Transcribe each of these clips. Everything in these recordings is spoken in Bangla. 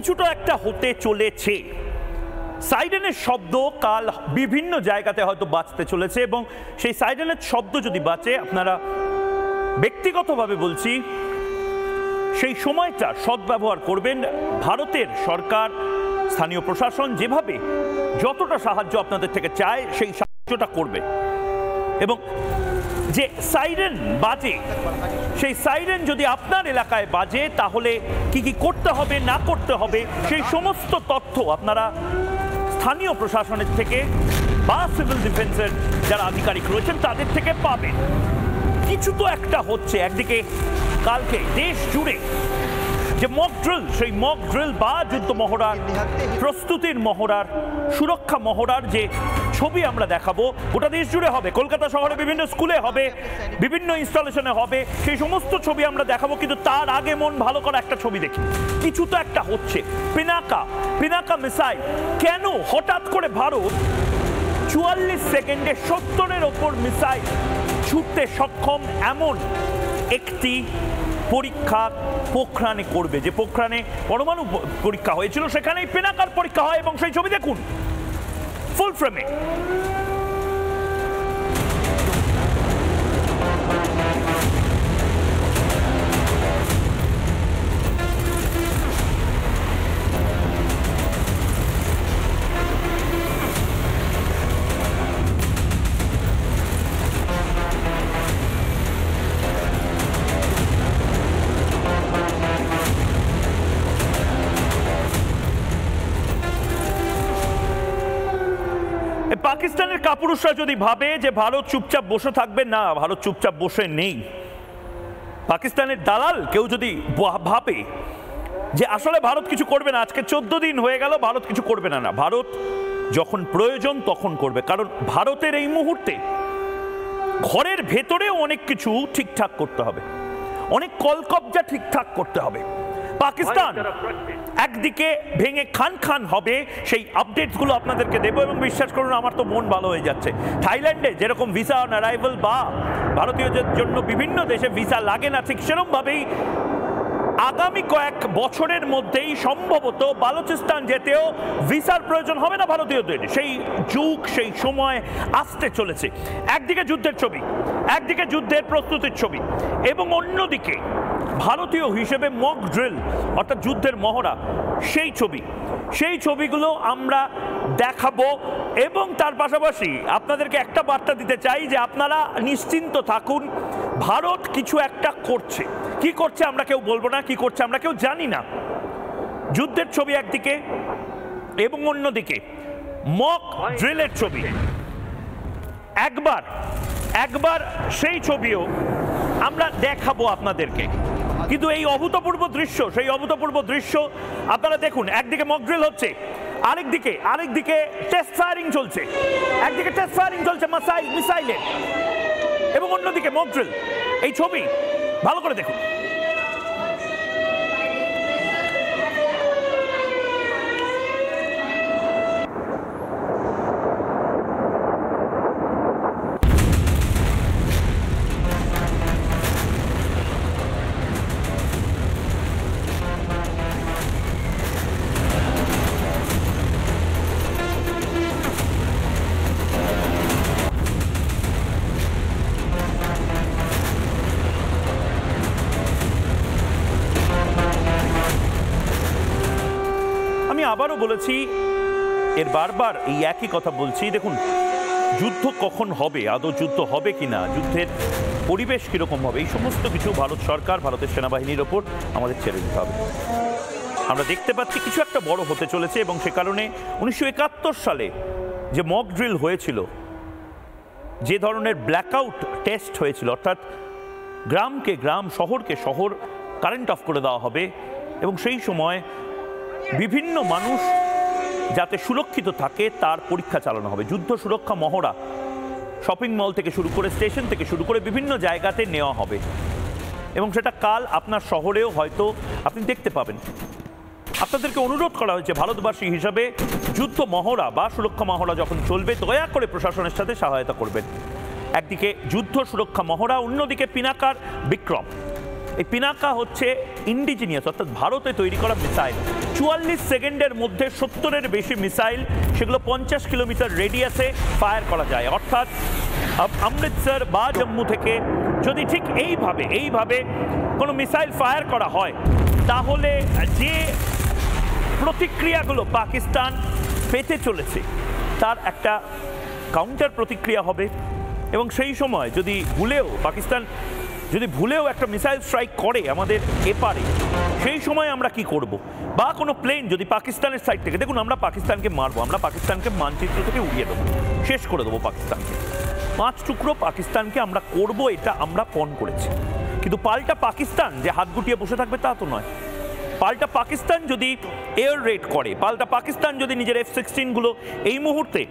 কিছুটা একটা হতে চলেছে। সাইরেনের শব্দ কাল বিভিন্ন জায়গাতে হয়তো বাজতে চলেছে এবং সেই সাইরেনের শব্দ যদি বাজে, আপনারা ব্যক্তিগতভাবে বলছি সেই সময়টা সদ্ব্যবহার করবেন। ভারতের সরকার, স্থানীয় প্রশাসন যেভাবে যতটা সাহায্য আপনাদের থেকে চায় সেই সাহায্যটা করবে এবং যে সাইরেন বাজে সেই সাইরেন যদি আপনার এলাকায় বাজে তাহলে কি কি করতে হবে না করতে হবে সেই সমস্ত তথ্য আপনারা স্থানীয় প্রশাসনের থেকে বা সিভিল ডিফেন্সের যারা আধিকারিক রয়েছেন তাদের থেকে পাবেন। কিছু তো একটা হচ্ছে। একদিকে কালকে দেশ জুড়ে যে মক ড্রিল, সেই মক ড্রিল বা যুদ্ধ মহড়ার প্রস্তুতির মহড়ার, সুরক্ষা মহড়ার যে ছবি আমরা দেখাবো গোটা দেশ জুড়ে হবে। কলকাতা শহরে বিভিন্ন স্কুলে হবে, বিভিন্ন ইনস্টলেশনে হবে, সেই সমস্ত ছবি আমরা দেখাবো। কিন্তু তার আগে মন ভালো করা একটা ছবি দেখি। কিছু তো একটা হচ্ছে। পিনাকা মিসাইল কেন হঠাৎ করে ভারত ৪৪ সেকেন্ডে ৭০-এর ওপর মিসাইল ছুটতে সক্ষম এমন একটি পরীক্ষা পোখরানে করবে। যে পোখরানে পরমাণু পরীক্ষা হয়েছিল সেখানেই পিনাকার পরীক্ষা হয় এবং সেই ছবি দেখুন ফুল ফ্রেমে। পাকিস্তানের কাপুরুষরা যদি ভাবে যে ভারত চুপচাপ বসে থাকবে, না, ভারত চুপচাপ বসে নেই। পাকিস্তানের দালাল কেউ যদি ভাবে যে আসলে ভারত কিছু করবে না, আজকে 14 দিন হয়ে গেল ভারত কিছু করবে না, না, ভারত যখন প্রয়োজন তখন করবে। কারণ ভারতের এই মুহূর্তে ঘরের ভেতরেও অনেক কিছু ঠিকঠাক করতে হবে, অনেক কলকবজা ঠিকঠাক করতে হবে। পাকিস্তান একদিকে ভেঙে খান খান হবে, সেই আপডেটসগুলো আপনাদেরকে দেবো এবং বিশ্বাস করুন আমার তো মন ভালো হয়ে যাচ্ছে। থাইল্যান্ডে যেরকম ভিসা অন অ্যারাইভাল বা ভারতীয়দের জন্য বিভিন্ন দেশে ভিসা লাগে না, ঠিক সেরকমভাবেই আগামী কয়েক বছরের মধ্যেই সম্ভবত বালুচিস্তান যেতেও ভিসার প্রয়োজন হবে না ভারতীয়দের। সেই যুগ, সেই সময় আসতে চলেছে। একদিকে যুদ্ধের ছবি, একদিকে যুদ্ধের প্রস্তুতির ছবি এবং অন্যদিকে ভারতীয় হিসেবে মক ড্রিল অর্থাৎ যুদ্ধের মহড়া, সেই ছবিগুলো আমরা দেখাবো। এবং তার পাশাপাশি আপনাদেরকে একটা বার্তা দিতে চাই যে আপনারা নিশ্চিন্ত থাকুন, ভারত কিছু একটা করছে। কি করছে আমরা কেউ বলবো না, কি করছে আমরা কেউ জানি না। যুদ্ধের ছবি একদিকে এবং অন্যদিকে মক ড্রিলের ছবি। একবার সেই ছবিও আমরা দেখাবো আপনাদেরকে। কিন্তু এই অভূতপূর্ব দৃশ্য, সেই অভূতপূর্ব দৃশ্য আপনারা দেখুন। একদিকে মক ড্রিল হচ্ছে, আরেকদিকে টেস্ট ফায়ারিং চলছে। একদিকে টেস্ট ফায়ারিং চলছে মিসাইলের এবং অন্যদিকে মক ড্রিল। এই ছবি ভালো করে দেখুন। আবারও বলেছি, এর বারবার এই একই কথা বলছি। দেখুন, যুদ্ধ কখন হবে, আদৌ যুদ্ধ হবে কিনা, যুদ্ধের পরিবেশ কিরকম হবে, এই সমস্ত কিছু ভারত সরকার, ভারতের সেনাবাহিনীর ওপর আমাদের ছেড়ে দিতে হবে। আমরা দেখতে পাচ্ছি কিছু একটা বড় হতে চলেছে এবং সে কারণে 1971 সালে যে মক ড্রিল হয়েছিল, যে ধরনের ব্ল্যাকআউট টেস্ট হয়েছিল, অর্থাৎ গ্রামকে গ্রাম, শহরকে শহর কারেন্ট অফ করে দেওয়া হবে এবং সেই সময় বিভিন্ন মানুষ যাতে সুরক্ষিত থাকে তার পরীক্ষা চালানো হবে। যুদ্ধ সুরক্ষা মহড়া শপিং মল থেকে শুরু করে, স্টেশন থেকে শুরু করে বিভিন্ন জায়গাতে নেওয়া হবে এবং সেটা কাল আপনার শহরেও হয়তো আপনি দেখতে পাবেন। আপনাদেরকে অনুরোধ করা হয়েছে ভারতবাসী হিসাবে, যুদ্ধ মহড়া বা সুরক্ষা মহড়া যখন চলবে দয়া করে প্রশাসনের সাথে সহায়তা করবেন। একদিকে যুদ্ধ সুরক্ষা মহড়া, অন্যদিকে পিনাকার বিক্রম। এই পিনাকা হচ্ছে ইন্ডিজিনিয়াস, অর্থাৎ ভারতে তৈরি করা মিসাইল। 44 সেকেন্ডের মধ্যে 70-এর বেশি মিসাইল, সেগুলো 50 কিলোমিটার রেডিয়াসে ফায়ার করা যায়। অর্থাৎ অমৃতসর বা জম্মু থেকে যদি ঠিক এইভাবে কোনো মিসাইল ফায়ার করা হয়, তাহলে যে প্রতিক্রিয়াগুলো পাকিস্তান পেতে চলেছে তার একটা কাউন্টার প্রতিক্রিয়া হবে। এবং সেই সময় যদি পাকিস্তান যদি ভুলেও একটা মিসাইল স্ট্রাইক করে আমাদের এপারে, সেই সময় আমরা কি করব? বা কোনো প্লেন যদি পাকিস্তানের সাইড থেকে, দেখুন আমরা পাকিস্তানকে মারবো, আমরা পাকিস্তানকে মানচিত্র থেকে উড়িয়ে দেবো, শেষ করে দেবো পাকিস্তানকে, 5 টুকরো পাকিস্তানকে আমরা করব, এটা আমরা পণ করেছি। কিন্তু পাল্টা পাকিস্তান যে হাত গুটিয়ে বসে থাকবে তা তো নয়। পাল্টা পাকিস্তান যদি এয়ার রেড করে, পাল্টা পাকিস্তান যদি নিজের F-16 গুলো এই মুহূর্তে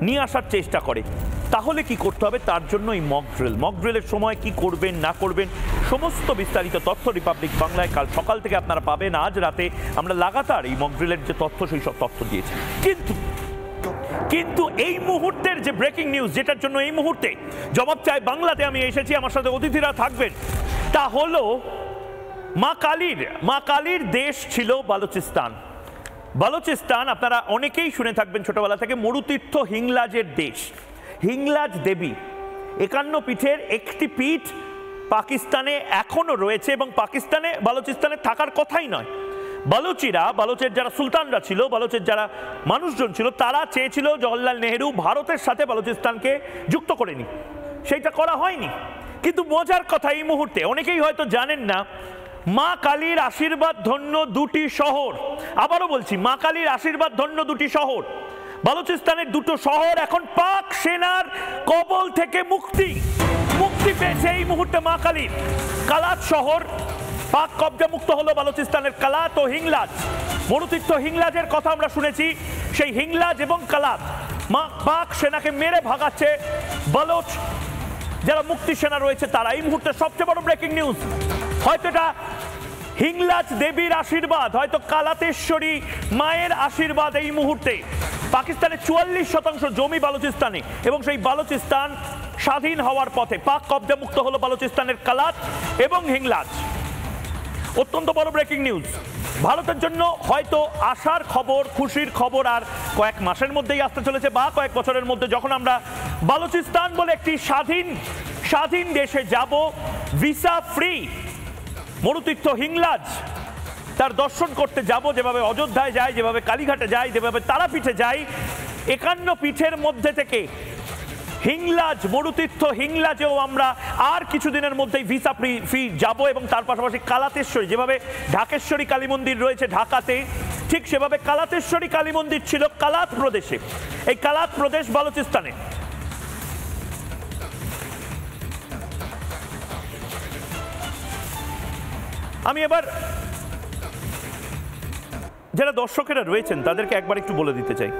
নিয়ে আসার চেষ্টা করে, তাহলে কি করতে হবে? তার জন্য এই মক ড্রিলের সময় কি করবেন না করবেন সমস্ত বিস্তারিত তথ্য রিপাবলিক বাংলায় কাল সকাল থেকে আপনারা পাবেন। আজ রাতে আমরা লাগাতার এই মক ড্রিলের যে তথ্য, সেই সব তথ্য দিয়েছি। কিন্তু এই মুহূর্তের যে ব্রেকিং নিউজ, যেটার জন্য এই মুহূর্তে জবাব চাই বাংলাতে আমি এসেছি, আমার সাথে অতিথিরা থাকবেন, তা হলো মা কালীর দেশ ছিল বালুচিস্তান। বালুচিস্তান আপনারা অনেকেই শুনে থাকবেন ছোটবেলা থেকে, মরুতীর্থ হিংলাজের দেশ। হিংলাজ দেবী 51 পীঠের একটি পীঠ পাকিস্তানে এখনো রয়েছে, এবং পাকিস্তানে বালুচিস্তানে থাকার কথাই নয়। বালুচের যারা সুলতানরা ছিল, বালুচের যারা মানুষজন ছিল, তারা চেয়েছিল জওহরলাল নেহেরু ভারতের সাথে বালুচিস্তানকে যুক্ত করে নি, সেইটা করা হয়নি। কিন্তু মজার কথা, এই মুহূর্তে অনেকেই হয়তো জানেন না, মা কালীর আশীর্বাদ ধন্য 2টি শহর, আবারও বলছি, মা কালীর আশীর্বাদ ধন্য 2টি শহর, বালুচিস্তানের 2টো শহর এখন পাক সেনার কবল থেকে মুক্তি পেয়েছে এই মুহূর্তে। মা কালীর কালাত শহর পাক কবজা মুক্ত হলো, বালুচিস্তানের কালাত ও হিংলাজ। মরুতীর্থ হিংলাজের কথা আমরা শুনেছি, সেই হিংলাজ এবং কালাত পাক সেনাকে মেরে ভাগাচ্ছে বালুচ যারা মুক্তি সেনা রয়েছে তারা। এই মুহূর্তে সবচেয়ে বড় ব্রেকিং নিউজ, হয়তো এটা হিংলাজ দেবীর আশীর্বাদ, হয়তো কালাতেশ্বরী মায়ের আশীর্বাদ। এই মুহূর্তে পাকিস্তানের 44% জমি বালুচিস্তানে, এবং সেই বালুচিস্তান স্বাধীন হওয়ার পথে, পাক কবজা মুক্ত হলো বালুচিস্তানের কালাত এবং হিংলাজ। অত্যন্ত বড় ব্রেকিং নিউজ ভারতের জন্য। হয়তো আশার খবর, খুশির খবর আর কয়েক মাসের মধ্যেই আসতে চলেছে, বা কয়েক বছরের মধ্যে, যখন আমরা বালুচিস্তান বলে একটি স্বাধীন দেশে যাব, ভিসা ফ্রি। মরুতীর্থ হিংলাজ তার দর্শন করতে যাব, যেভাবে অযোধ্যায় যায়, যেভাবে কালীঘাটে যায়, যেভাবে তারাপীঠে যায়। 51 পীঠের মধ্যে থেকে হিংলাজ, মরুতীর্থ হিংলাজেও আমরা আর কিছুদিনের মধ্যেই ভিসা ফ্রি যাব। এবং তার পাশাপাশি কালাতেশ্বরী, যেভাবে ঢাকেশ্বরী কালী মন্দির রয়েছে ঢাকাতে, ঠিক সেভাবে কালাতেশ্বরী কালী মন্দির ছিল কালাত প্রদেশে। এই কালাত প্রদেশ বালুচিস্তানে। আমি এবার যারা দর্শকেরা রয়েছেন তাদেরকে একবার একটু বলে দিতে চাই,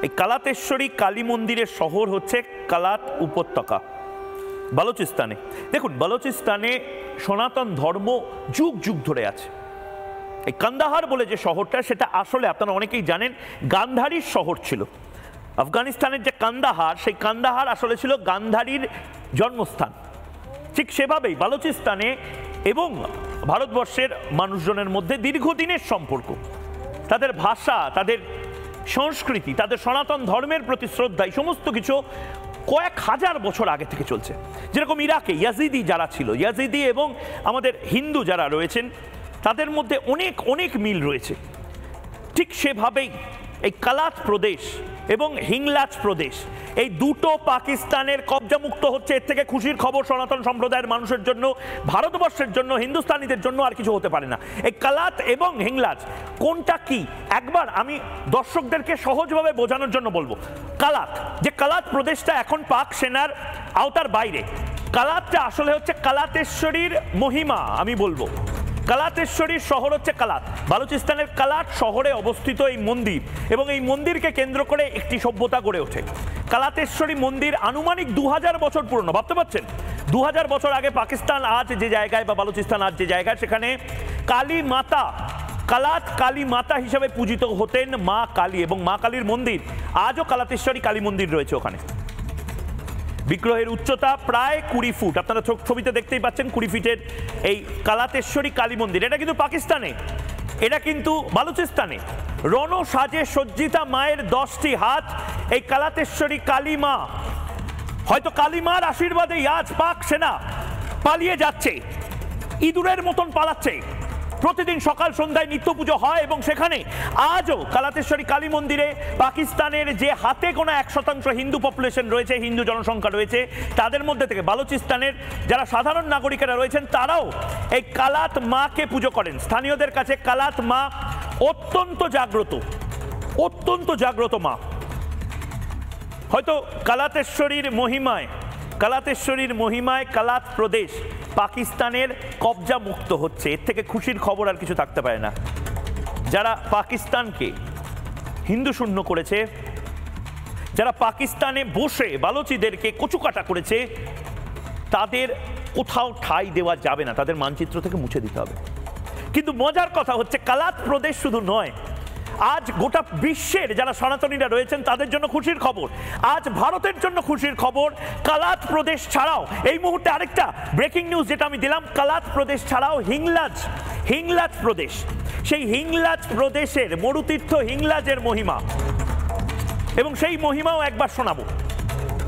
এই কালাতেশ্বরী কালী মন্দিরের শহর হচ্ছে কালাত উপত্যকা বালুচিস্তানে। দেখুন, বালুচিস্তানে সনাতন ধর্ম যুগ যুগ ধরে আছে। এই কান্দাহার বলে যে শহরটা, সেটা আসলে আপনারা অনেকেই জানেন গান্ধারীর শহর ছিল। আফগানিস্তানের যে কান্দাহার, সেই কান্দাহার আসলে ছিল গান্ধারীর জন্মস্থান। ঠিক সেভাবেই বালুচিস্তানে এবং ভারতবর্ষের মানুষজনের মধ্যে দীর্ঘদিনের সম্পর্ক, তাদের ভাষা, তাদের সংস্কৃতি, তাদের সনাতন ধর্মের প্রতি শ্রদ্ধা, এই সমস্ত কিছু কয়েক হাজার বছর আগে থেকে চলছে। যেরকম ইরাকে ইয়াজিদি যারা ছিল, ইয়াজিদি এবং আমাদের হিন্দু যারা রয়েছেন, তাদের মধ্যে অনেক অনেক মিল রয়েছে। ঠিক সেভাবেই এই কালাত প্রদেশ এবং হিংলাজ প্রদেশ, এই দুটো পাকিস্তানের কবজামুক্ত হচ্ছে। এর থেকে খুশির খবর সনাতন সম্প্রদায়ের মানুষের জন্য, ভারতবর্ষের জন্য, হিন্দুস্তানিদের জন্য আর কিছু হতে পারে না। এই কালাত এবং হিংলাজ কোনটা কি, একবার আমি দর্শকদেরকে সহজভাবে বোঝানোর জন্য বলবো। যে কালাত প্রদেশটা এখন পাক সেনার আওতার বাইরে। কালাতটা আসলে হচ্ছে কালাতেশ্বরীর মহিমা। আমি বলবো কালাতেশ্বরীর শহর হচ্ছে কালাত। বালুচিস্তানের কালাত শহরে অবস্থিত এই মন্দির, এবং এই মন্দিরকে কেন্দ্র করে একটি সভ্যতা গড়ে ওঠে। কালাতেশ্বরী মন্দির আনুমানিক 2000 বছর পুরনো। ভাবতে পারছেন, 2000 বছর আগে পাকিস্তান আজ যে জায়গায়, বা বালুচিস্তান আজ যে জায়গায়, সেখানে কালী মাতা, কালাত কালী মাতা হিসাবে পূজিত হতেন মা কালী, এবং মা কালীর মন্দির আজও কালাতেশ্বরী কালী মন্দির রয়েছে ওখানে। বিগ্রহের উচ্চতা প্রায় 20 ফুট, আপনারা ছবিতে দেখতেই পাচ্ছেন 20 ফিটের এই কালাতেশ্বরী কালী মন্দির। এটা কিন্তু পাকিস্তানে, এটা কিন্তু বালুচিস্তানে। রণ সাজে সজ্জিতা মায়ের 10টি হাত, এই কালাতেশ্বরী কালী মা। হয়তো কালী মার আশীর্বাদেই আজ পাক সেনা পালিয়ে যাচ্ছে, ইঁদুরের মতন পালাচ্ছে। প্রতিদিন সকাল সন্ধ্যায় নিত্য পুজো হয় এবং সেখানে আজও কালাতেশ্বরী কালী মন্দিরে পাকিস্তানের যে হাতে গোনা 1% হিন্দু পপুলেশন রয়েছে, হিন্দু জনসংখ্যা রয়েছে, তাদের মধ্যে থেকে বালুচিস্তানের যারা সাধারণ নাগরিকেরা রয়েছেন তারাও এই কালাত মাকে পুজো করেন। স্থানীয়দের কাছে কালাত মা অত্যন্ত জাগ্রত, অত্যন্ত জাগ্রত মা। হয়তো কালাতেশ্বরীর মহিমায় কালাত প্রদেশ পাকিস্তানের কবজা মুক্ত হচ্ছে, এর থেকে খুশির খবর আর কিছু থাকতে পারে না। যারা পাকিস্তানকে হিন্দু শূন্য করেছে, যারা পাকিস্তানে বসে বালুচিদেরকে কচুকাটা করেছে, তাদের কোথাও ঠাঁই দেওয়া যাবে না, তাদের মানচিত্র থেকে মুছে দিতে হবে। কিন্তু মজার কথা হচ্ছে কালাত প্রদেশ শুধু নয়, আজ গোটা বিশ্বের যারা সনাতনীরা রয়েছেন তাদের জন্য খুশির খবর, আজ ভারতের জন্য খুশির খবর। কালাত প্রদেশ ছাড়াও এই মুহূর্তে আরেকটা ব্রেকিং নিউজ যেটা আমি দিলাম, কালাত প্রদেশ ছাড়াও হিংলাজ প্রদেশ, সেই হিংলাজ প্রদেশের মরুতীর্থ হিংলাজের মহিমা, এবং সেই মহিমাও একবার শোনাবো।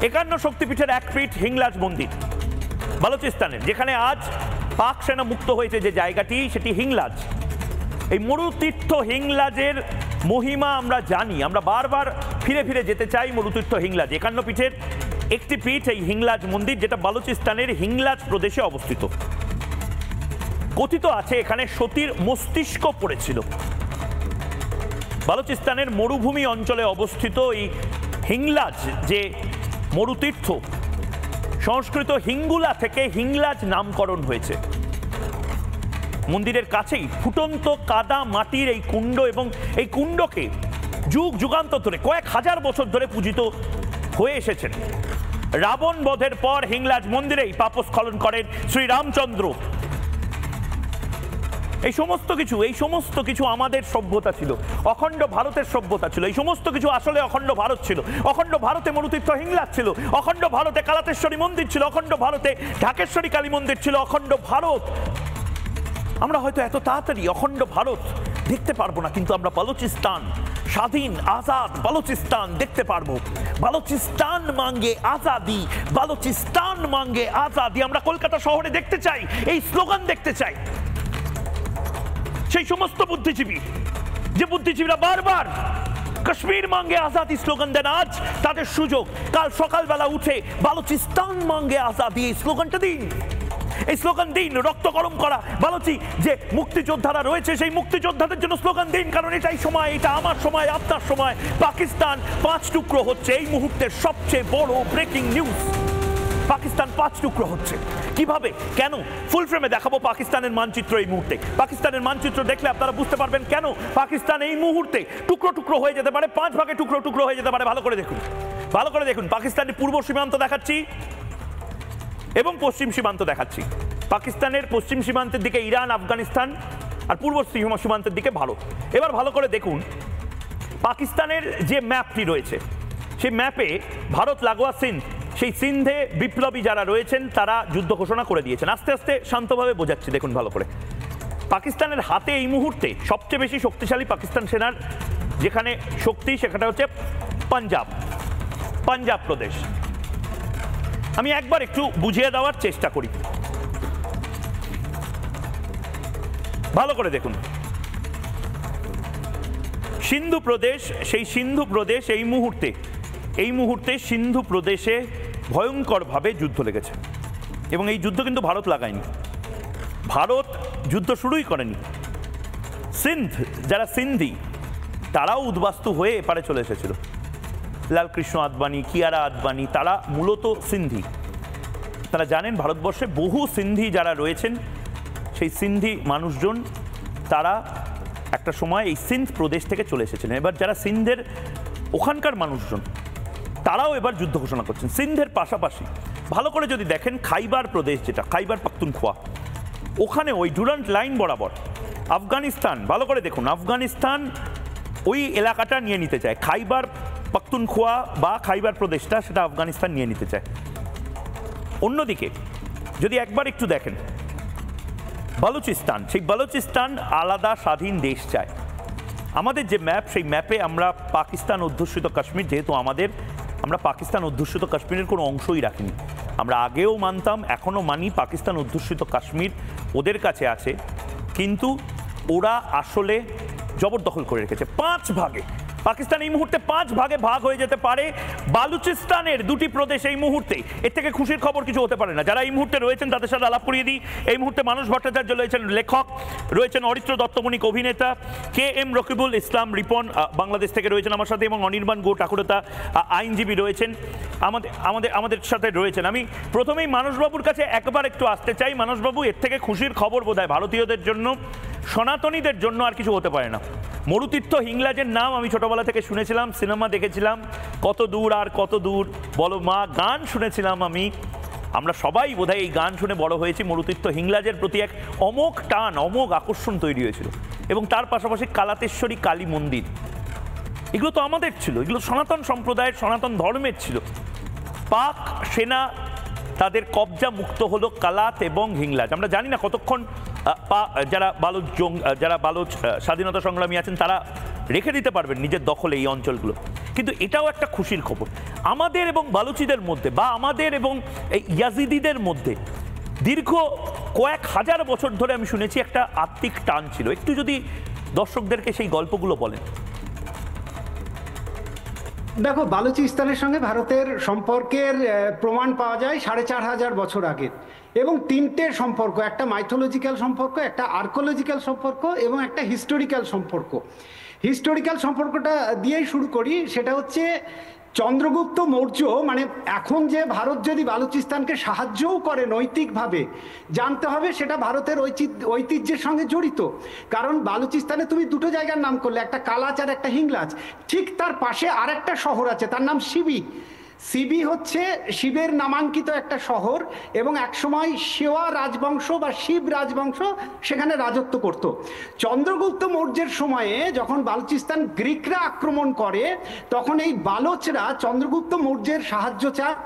51 শক্তিপীঠের এক পীঠ হিংলাজ মন্দির বালুচিস্তানের, যেখানে আজ পাক সেনা মুক্ত হয়েছে যে জায়গাটি, সেটি হিংলাজ। এই মরুতীর্থ হিংলাজের মহিমা আমরা জানি, আমরা বারবার ফিরে ফিরে যেতে চাই মরুতীর্থ হিংলাজ। 51 পীঠের একটি পীঠ এই হিংলাজ মন্দির, যেটা বালুচিস্তানের হিংলাজ প্রদেশে অবস্থিত। কথিত আছে এখানে সতীর মস্তিষ্ক পড়েছিল। বালুচিস্তানের মরুভূমি অঞ্চলে অবস্থিত এই হিংলাজ যে মরুতীর্থ, সংস্কৃত হিঙ্গুলা থেকে হিংলাজ নামকরণ হয়েছে। মন্দিরের কাছেই ফুটন্ত কাদা মাটির এই কুণ্ড, এবং এই কুণ্ডকে যুগ যুগান্তর ধরে কয়েক হাজার বছর ধরে পূজিত হয়ে এসেছেন। রাবণ বধের পর হিংলাজ মন্দিরেই পাপস্খলন করেন শ্রীরামচন্দ্র। এই সমস্ত কিছু আমাদের সভ্যতা ছিল, অখণ্ড ভারতের সভ্যতা ছিল। এই সমস্ত কিছু আসলে অখণ্ড ভারত ছিল। অখণ্ড ভারতে মরুতীর্থ হিংলাজ ছিল, অখণ্ড ভারতে কালাতেশ্বরী মন্দির ছিল, অখণ্ড ভারতে ঢাকেশ্বরী কালী মন্দির ছিল, অখণ্ড ভারত। আমরা হয়তো এত তাড়াতাড়ি অখণ্ড ভারত দেখতে পারবো না, কিন্তু আমরা বালুচিস্তান, স্বাধীন আজাদ বালুচিস্তান দেখতে পারবো। বালুচিস্তান মাঙ্গে আজাদি, বালুচিস্তান মাঙ্গে আজাদি। আমরা কলকাতা শহরে দেখতে চাই, এই স্লোগান দেখতে চাই। সেই সমস্ত বুদ্ধিজীবী, যে বুদ্ধিজীবীরা বারবার কাশ্মীর মাঙ্গে আজাদি স্লোগান দেন, আজ তাদের সুযোগ। কাল সকালবেলা উঠে বালুচিস্তান মাঙ্গে আজাদি এই স্লোগানটা দিন, এই স্লোগান দিন। রক্ত গরম করা বালুচি যে মুক্তিযোদ্ধারা রয়েছে, সেই মুক্তিযোদ্ধাদের জন্য স্লোগান দিন, কারণ এটাই সময়, এটা আমার সময়, আপনার সময়। পাকিস্তান 5 টুকরো হচ্ছে, এই মুহূর্তের সবচেয়ে বড় ব্রেকিং নিউজ। পাকিস্তান 5 টুকরো হচ্ছে। কিভাবে, কেন, ফুল ফ্রেমে দেখাবো পাকিস্তানের মানচিত্র। এই মুহূর্তে পাকিস্তানের মানচিত্র দেখলে আপনারা বুঝতে পারবেন কেন পাকিস্তান এই মুহূর্তে টুকরো টুকরো হয়ে যেতে পারে, 5 ভাগে টুকরো টুকরো হয়ে যেতে পারে। ভালো করে দেখুন, ভালো করে দেখুন। পাকিস্তানের পূর্ব সীমান্ত দেখাচ্ছি এবং পশ্চিম সীমান্ত দেখাচ্ছি। পাকিস্তানের পশ্চিম সীমান্তের দিকে ইরান, আফগানিস্তান, আর পূর্ব সীমান্তের দিকে ভারত। এবার ভালো করে দেখুন পাকিস্তানের যে ম্যাপটি রয়েছে, সেই ম্যাপে ভারত লাগোয়া সিন্ধ, সেই সিন্ধে বিপ্লবী যারা রয়েছেন তারা যুদ্ধ ঘোষণা করে দিয়েছেন। আস্তে আস্তে শান্তভাবে বোঝাচ্ছি, দেখুন ভালো করে। পাকিস্তানের হাতে এই মুহূর্তে সবচেয়ে বেশি শক্তিশালী পাকিস্তান সেনার যেখানে শক্তি, সেখানে হচ্ছে পাঞ্জাব প্রদেশ। আমি একবার একটু বুঝিয়ে দেওয়ার চেষ্টা করি, ভালো করে দেখুন। সিন্ধু প্রদেশ, সেই সিন্ধু প্রদেশ এই মুহূর্তে সিন্ধু প্রদেশে ভয়ঙ্করভাবে যুদ্ধ লেগেছে, এবং এই যুদ্ধ কিন্তু ভারত লাগায়নি, ভারত যুদ্ধ শুরুই করেনি। যারা সিন্ধি তারাও উদ্বাস্তু হয়ে এপারে চলে এসেছিল। লালকৃষ্ণ আদবানি, কিয়ারা আদবানি, তারা মূলত সিন্ধি। তারা জানেন ভারতবর্ষে বহু সিন্ধি যারা রয়েছেন, সেই সিন্ধি মানুষজন তারা একটা সময় এই সিন্ধ প্রদেশ থেকে চলে এসেছিলেন। এবার যারা সিন্ধের ওখানকার মানুষজন তারাও এবার যুদ্ধ ঘোষণা করছেন। সিন্ধের পাশাপাশি ভালো করে যদি দেখেন খাইবার প্রদেশ, যেটা খাইবার পাখতুনখোয়া, ওখানে ওই ডুরান্ট লাইন বরাবর আফগানিস্তান, ভালো করে দেখুন, আফগানিস্তান ওই এলাকাটা নিয়ে নিতে চায়। খাইবার পাখতুনখোয়া বা খাইবার প্রদেশটা, সেটা আফগানিস্তান নিয়ে নিতে চায়। অন্যদিকে যদি একবার একটু দেখেন বালুচিস্তান, সেই বালুচিস্তান আলাদা স্বাধীন দেশ চায়। আমাদের যে ম্যাপ, সেই ম্যাপে আমরা পাকিস্তান অধ্যুষিত কাশ্মীর, যেহেতু আমরা পাকিস্তান অধ্যুষিত কাশ্মীরের কোনো অংশই রাখিনি। আমরা আগেও মানতাম, এখনও মানি, পাকিস্তান অধ্যুষিত কাশ্মীর ওদের কাছে আছে, কিন্তু ওরা আসলে জবরদখল করে রেখেছে 5 ভাগে। পাকিস্তান এই মুহূর্তে 5 ভাগে ভাগ হয়ে যেতে পারে। বালুচিস্তানের 2টি প্রদেশ এই মুহূর্তে, এর থেকে খুশির খবর কিছু হতে পারে না। যারা এই মুহূর্তে রয়েছেন তাদের সাথে আলাপ করিয়ে দিই। এই মুহূর্তে মানস ভট্টাচার্য রয়েছেন, লেখক রয়েছেন, অরিত্র দত্তমণিক অভিনেতা, KM রকিবুল ইসলাম রিপন বাংলাদেশ থেকে রয়েছেন আমার সাথে, এবং অনির্বাণ গো ঠাকুরতা আইনজীবী রয়েছেন আমাদের সাথে রয়েছেন। আমি প্রথমেই মানসবাবুর কাছে একবার একটু আসতে চাই। মানসবাবু, এর থেকে খুশির খবর বোধহয় ভারতীয়দের জন্য, সনাতনীদের জন্য আর কিছু হতে পারে না। মরুতীর্থ হিংলাজের নাম আমি ছোটবেলা থেকে শুনেছিলাম, সিনেমা দেখেছিলাম, কত দূর আর কত দূর বলো মা, গান শুনেছিলাম আমরা সবাই বোধহয় এই গান শুনে বড় হয়েছি। মরুতীর্থ হিংলাজের প্রতি এক অমোঘ টান, অমোঘ আকর্ষণ তৈরি হয়েছিল, এবং তার পাশাপাশি কালাতেশ্বরী কালী মন্দির, এগুলো তো আমাদের ছিল, এগুলো সনাতন সম্প্রদায়ের, সনাতন ধর্মের ছিল। পাক সেনা তাদের কবজা মুক্ত হলো কালাত এবং হিংলাজ। আমরা জানি না কতক্ষণ যারা বালুচ স্বাধীনতা সংগ্রামী আছেন তারা রেখে দিতে পারবেন নিজের দখলে এই অঞ্চলগুলো, কিন্তু এটাও একটা খুশির খবর। আমাদের এবং বালুচিদের মধ্যে, বা আমাদের এবং ইয়াজিদিদের মধ্যে দীর্ঘ কয়েক হাজার বছর ধরে আমি শুনেছি একটা আত্মিক টান ছিল। একটু যদি দর্শকদেরকে সেই গল্পগুলো বলেন। দেখো, বালুচিস্তানের সঙ্গে ভারতের সম্পর্কের প্রমাণ পাওয়া যায় 4500 বছর আগে, এবং 3টে সম্পর্ক, একটা মাইথোলজিক্যাল সম্পর্ক, একটা আর্কোলজিক্যাল সম্পর্ক, এবং একটা হিস্টোরিক্যাল সম্পর্ক। হিস্টোরিক্যাল সম্পর্কটা দিয়েই শুরু করি। সেটা হচ্ছে চন্দ্রগুপ্ত মৌর্য, মানে এখন যে ভারত যদি বালুচিস্তানকে সাহায্যও করে নৈতিকভাবে, জানতে হবে সেটা ভারতের ঐতিহ্যের সঙ্গে জড়িত। কারণ বালুচিস্তানে তুমি 2টো জায়গার নাম করলে, একটা কালাচ আর একটা হিংলাজ। ঠিক তার পাশে আরেকটা শহর আছে, তার নাম সিবি। সিবি হচ্ছে শিবের নামাঙ্কিত একটা শহর, এবং একসময় সেওয়া রাজবংশ বা শিব রাজবংশ সেখানে রাজত্ব করত। চন্দ্রগুপ্ত মৌর্যের সময়ে যখন বালুচিস্তান গ্রিকরা আক্রমণ করে, তখন এই বালোচরা চন্দ্রগুপ্ত মৌর্যের সাহায্য চায়।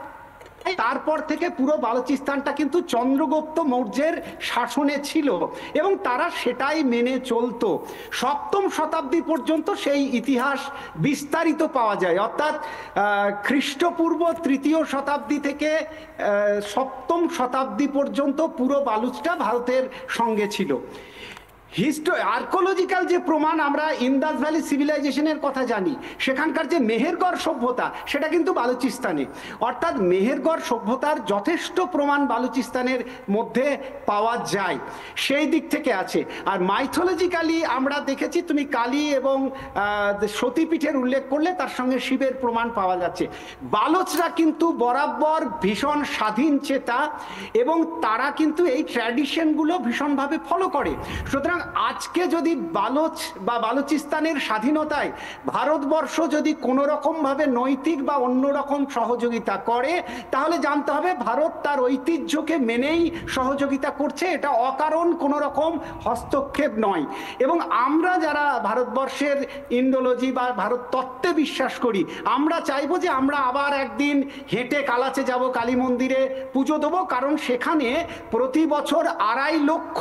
তারপর থেকে পুরো বালুচিস্তানটা কিন্তু চন্দ্রগুপ্ত মৌর্যের শাসনে ছিল, এবং তারা সেটাই মেনে চলতো। 7ম শতাব্দী পর্যন্ত সেই ইতিহাস বিস্তারিত পাওয়া যায়, অর্থাৎ খ্রিস্টপূর্ব 3য় শতাব্দী থেকে 7ম শতাব্দী পর্যন্ত পুরো বালুচটা ভারতের সঙ্গে ছিল। আর্কোলজিক্যাল যে প্রমাণ, আমরা ইন্দাস ভ্যালি সিভিলাইজেশনের কথা জানি, সেখানকার যে মেহেরগড় সভ্যতা, সেটা কিন্তু বালুচিস্তানে। অর্থাৎ মেহেরগড় সভ্যতার যথেষ্ট প্রমাণ বালুচিস্তানের মধ্যে পাওয়া যায়, সেই দিক থেকে আছে। আর মাইথোলজিক্যালি আমরা দেখেছি, তুমি কালী এবং সতীপীঠের উল্লেখ করলে, তার সঙ্গে শিবের প্রমাণ পাওয়া যাচ্ছে। বালোচরা কিন্তু বরাবর ভীষণ স্বাধীন চেতা, এবং তারা কিন্তু এই ট্র্যাডিশনগুলো ভীষণভাবে ফলো করে। সুতরাং আজকে যদি বালোচ বা বালুচিস্তানের স্বাধীনতায় ভারতবর্ষ যদি কোনো রকমভাবে নৈতিক বা অন্যরকম সহযোগিতা করে, তাহলে জানতে হবে ভারত তার ঐতিহ্যকে মেনেই সহযোগিতা করছে, এটা অকারণ কোনো রকম হস্তক্ষেপ নয়। এবং আমরা যারা ভারতবর্ষের ইন্ডোলজি বা ভারত তত্ত্বে বিশ্বাস করি, আমরা চাইবো যে আমরা আবার একদিন হেঁটে কালাচে যাব, কালী মন্দিরে পুজো দেবো, কারণ সেখানে প্রতি বছর 2.5 লক্ষ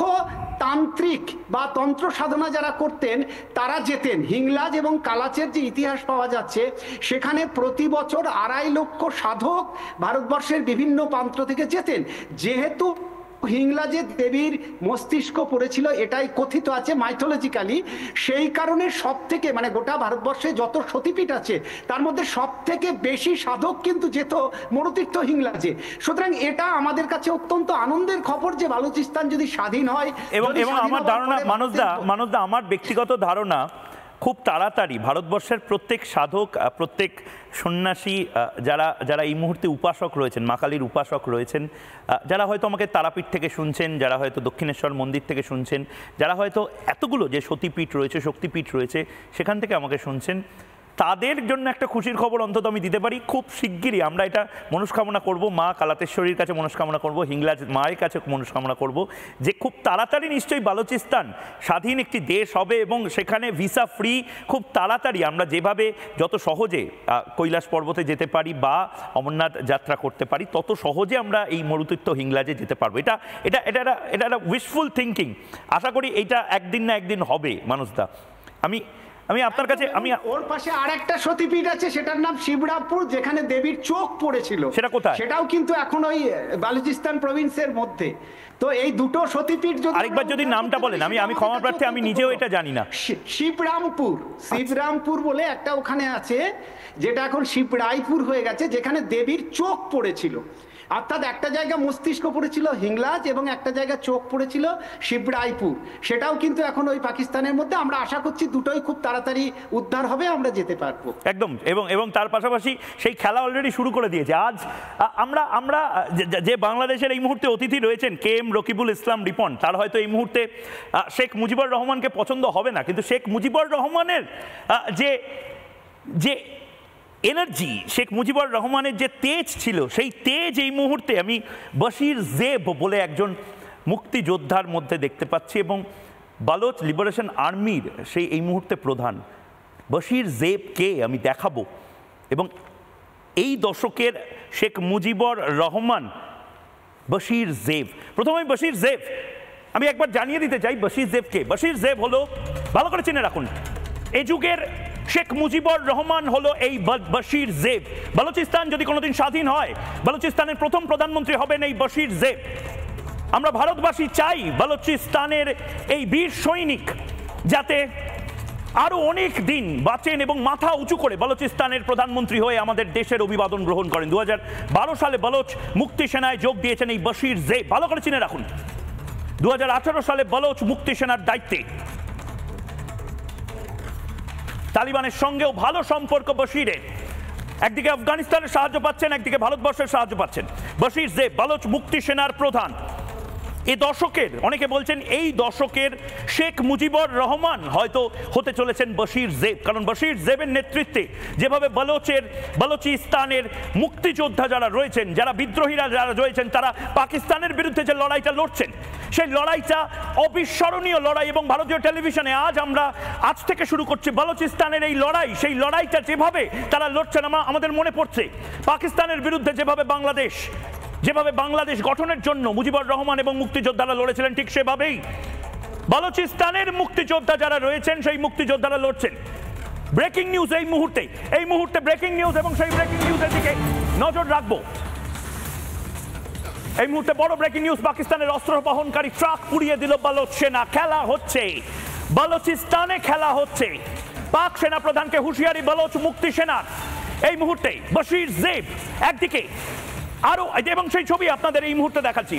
তান্ত্রিক বা তন্ত্র সাধনা যারা করতেন তারা যেতেন। হিংলাজ এবং কালাচের যে ইতিহাস পাওয়া যাচ্ছে, সেখানে প্রতি বছর 2.5 লক্ষ সাধক ভারতবর্ষের বিভিন্ন প্রান্ত থেকে যেতেন। যেহেতু হিংলাজের দেবীর মস্তিষ্ক পড়েছিল, এটাই কথিত আছে মাইথোলজিক্যালি, সেই কারণে সব থেকে, মানে গোটা ভারতবর্ষে যত সতীপীঠ আছে তার মধ্যে সব থেকে বেশি সাধক কিন্তু যেত মরুতীর্থ হিংলাজে। সুতরাং এটা আমাদের কাছে অত্যন্ত আনন্দের খবর যে বালুচিস্তান যদি স্বাধীন হয়। এবং আমার ধারণা, মানসদা, আমার ব্যক্তিগত ধারণা, খুব তাড়াতাড়ি ভারতবর্ষের প্রত্যেক সাধক, প্রত্যেক সন্ন্যাসী, যারা এই মুহূর্তে উপাসক রয়েছেন, মা কালীর উপাসক রয়েছেন, যারা হয়তো আমাকে তারাপীঠ থেকে শুনছেন, যারা হয়তো দক্ষিণেশ্বর মন্দির থেকে শুনছেন, যারা হয়তো এতগুলো যে সতীপীঠ রয়েছে, শক্তিপীঠ রয়েছে, সেখান থেকে আমাকে শুনছেন, তাদের জন্য একটা খুশির খবর অন্তত আমি দিতে পারি, খুব শিগগিরই আমরা এটা মনস্কামনা করব, মা কালাতেশ্বরীর কাছে মনস্কামনা করব, হিংলাজ মায়ের কাছে মনস্কামনা করব যে খুব তাড়াতাড়ি নিশ্চয়ই বালুচিস্তান স্বাধীন একটি দেশ হবে এবং সেখানে ভিসা ফ্রি খুব তাড়াতাড়ি আমরা যেভাবে যত সহজে কৈলাস পর্বতে যেতে পারি বা অমরনাথ যাত্রা করতে পারি তত সহজে আমরা এই মরুতীর্থ হিংলাজে যেতে পারবো। এটা এটা এটা এটা একটা উইশফুল থিঙ্কিং। আশা করি এটা একদিন না একদিন হবে মানুষদা। আমি আপনার কাছে ওর পাশে আরেকটা সতীপীঠ আছে, সেটার নাম শিবরামপুর, যেখানে দেবীর চোখ পড়েছিল। সেটা কোথায়? সেটাও কিন্তু এখন ওই বালুচিস্তান প্রভিন্সের মধ্যে। তো এই দুটো সতীপীঠ যদি আরেকবার যদি নামটা বলেন, আমি ক্ষমা প্রার্থী, আমি নিজেও এটা জানি না। শিবরামপুর বলে একটা ওখানে আছে, যেটা এখন শিবরায়পুর হয়ে গেছে, যেখানে দেবীর চোখ পড়েছিল। অর্থাৎ একটা জায়গা মস্তিষ্ক পড়েছিল হিংলাজ এবং একটা জায়গা চোখ পড়েছিল শিবরায়পুর। সেটাও কিন্তু এখন ওই পাকিস্তানের মধ্যে। আমরা আশা করছি দুটোই খুব তাড়াতাড়ি উদ্ধার হবে, আমরা যেতে পারবো একদম। এবং তার পাশাপাশি সেই খেলা অলরেডি শুরু করে দিয়েছে। আজ আমরা যে বাংলাদেশের এই মুহূর্তে অতিথি রয়েছেন KM রকিবুল ইসলাম রিপন, তার হয়তো এই মুহূর্তে শেখ মুজিবুর রহমানকে পছন্দ হবে না, কিন্তু শেখ মুজিবুর রহমানের যে এনার্জি, শেখ মুজিবুর রহমানের যে তেজ ছিল, সেই তেজ এই মুহূর্তে আমি বশির জেব বলে একজন মুক্তিযোদ্ধার মধ্যে দেখতে পাচ্ছি এবং বালোচ লিবারেশন আর্মির সেই এই মুহূর্তে প্রধান বশির জেবকে আমি দেখাবো। এবং এই দশকের শেখ মুজিবুর রহমান, বশির জেব। প্রথমে বশির জেব আমি একবার জানিয়ে দিতে চাই বশির জেবকে। বশির জেব হলো, ভালো করে চিনে রাখুন, এই যুগের শেখ মুজিবুর রহমান হলো এই বশির জেব। বালুচিস্তান যদি কোনোদিন স্বাধীন হয়, বালুচিস্তানের প্রথম প্রধানমন্ত্রী হবেন এই বশির জেব। আমরা ভারতবাসী চাই বালুচিস্তানের এই বীর সৈনিক যাতে আরো অনেক দিন বাঁচেন এবং মাথা উঁচু করে বালুচিস্তানের প্রধানমন্ত্রী হয়ে আমাদের দেশের অভিবাদন গ্রহণ করেন। 2012 সালে বালোচ মুক্তি সেনায় যোগ দিয়েছেন এই বশির জেব। ভালো করে চিনে রাখুন, 2018 সালে বালোচ মুক্তি সেনার দায়িত্বে। তালিবানের সঙ্গেও ভালো সম্পর্ক বশিরের। একদিকে আফগানিস্তানের সাহায্য পাচ্ছেন, একদিকে ভারতবর্ষের সাহায্য পাচ্ছেন। বশির জেব বালোচ মুক্তি সেনার প্রধান। এই দশকের, অনেকে বলছেন এই দশকের শেখ মুজিবুর রহমান হয়তো হতে চলেছেন বশির জেব। কারণ বশির জেবের নেতৃত্বে যেভাবে বালুচিস্তানের মুক্তিযোদ্ধা যারা রয়েছেন, যারা বিদ্রোহীরা যারা রয়েছেন, তারা পাকিস্তানের বিরুদ্ধে যে লড়াইটা লড়ছেন, সেই লড়াইটা অবিস্মরণীয় লড়াই। এবং ভারতীয় টেলিভিশনে আজ থেকে শুরু করছে বালুচিস্তানের এই লড়াই। সেই লড়াইটা যেভাবে তারা লড়ছেন, আমাদের মনে পড়ছে পাকিস্তানের বিরুদ্ধে যেভাবে বাংলাদেশ গঠনের জন্য মুজিবুর রহমান এবং মুক্তিযোদ্ধারা লড়েছিলেন, ঠিক সেভাবেই বালুচিস্তানের মুক্তিযোদ্ধা যারা রয়েছেন সেই মুক্তিযোদ্ধারা লড়ছেন। ব্রেকিং নিউজ এই মুহূর্তে ব্রেকিং নিউজ, এবং সেই ব্রেকিং নিউজের দিকে নজর রাখবো। এই মুহূর্তে বড় ব্রেকিং নিউজ, পাকিস্তানের অস্ত্র বহনকারী ট্রাক পুড়িয়ে দিল বালোচ সেনা। খেলা হচ্ছে বালুচিস্তানে, খেলা হচ্ছে। পাক সেনা প্রধানকে হুঁশিয়ারি বালোচ মুক্তি সেনার। এই মুহূর্তে বশির জেব একদিকে আরো, এবং সেই ছবি আপনাদের এই মুহূর্তে দেখাচ্ছি।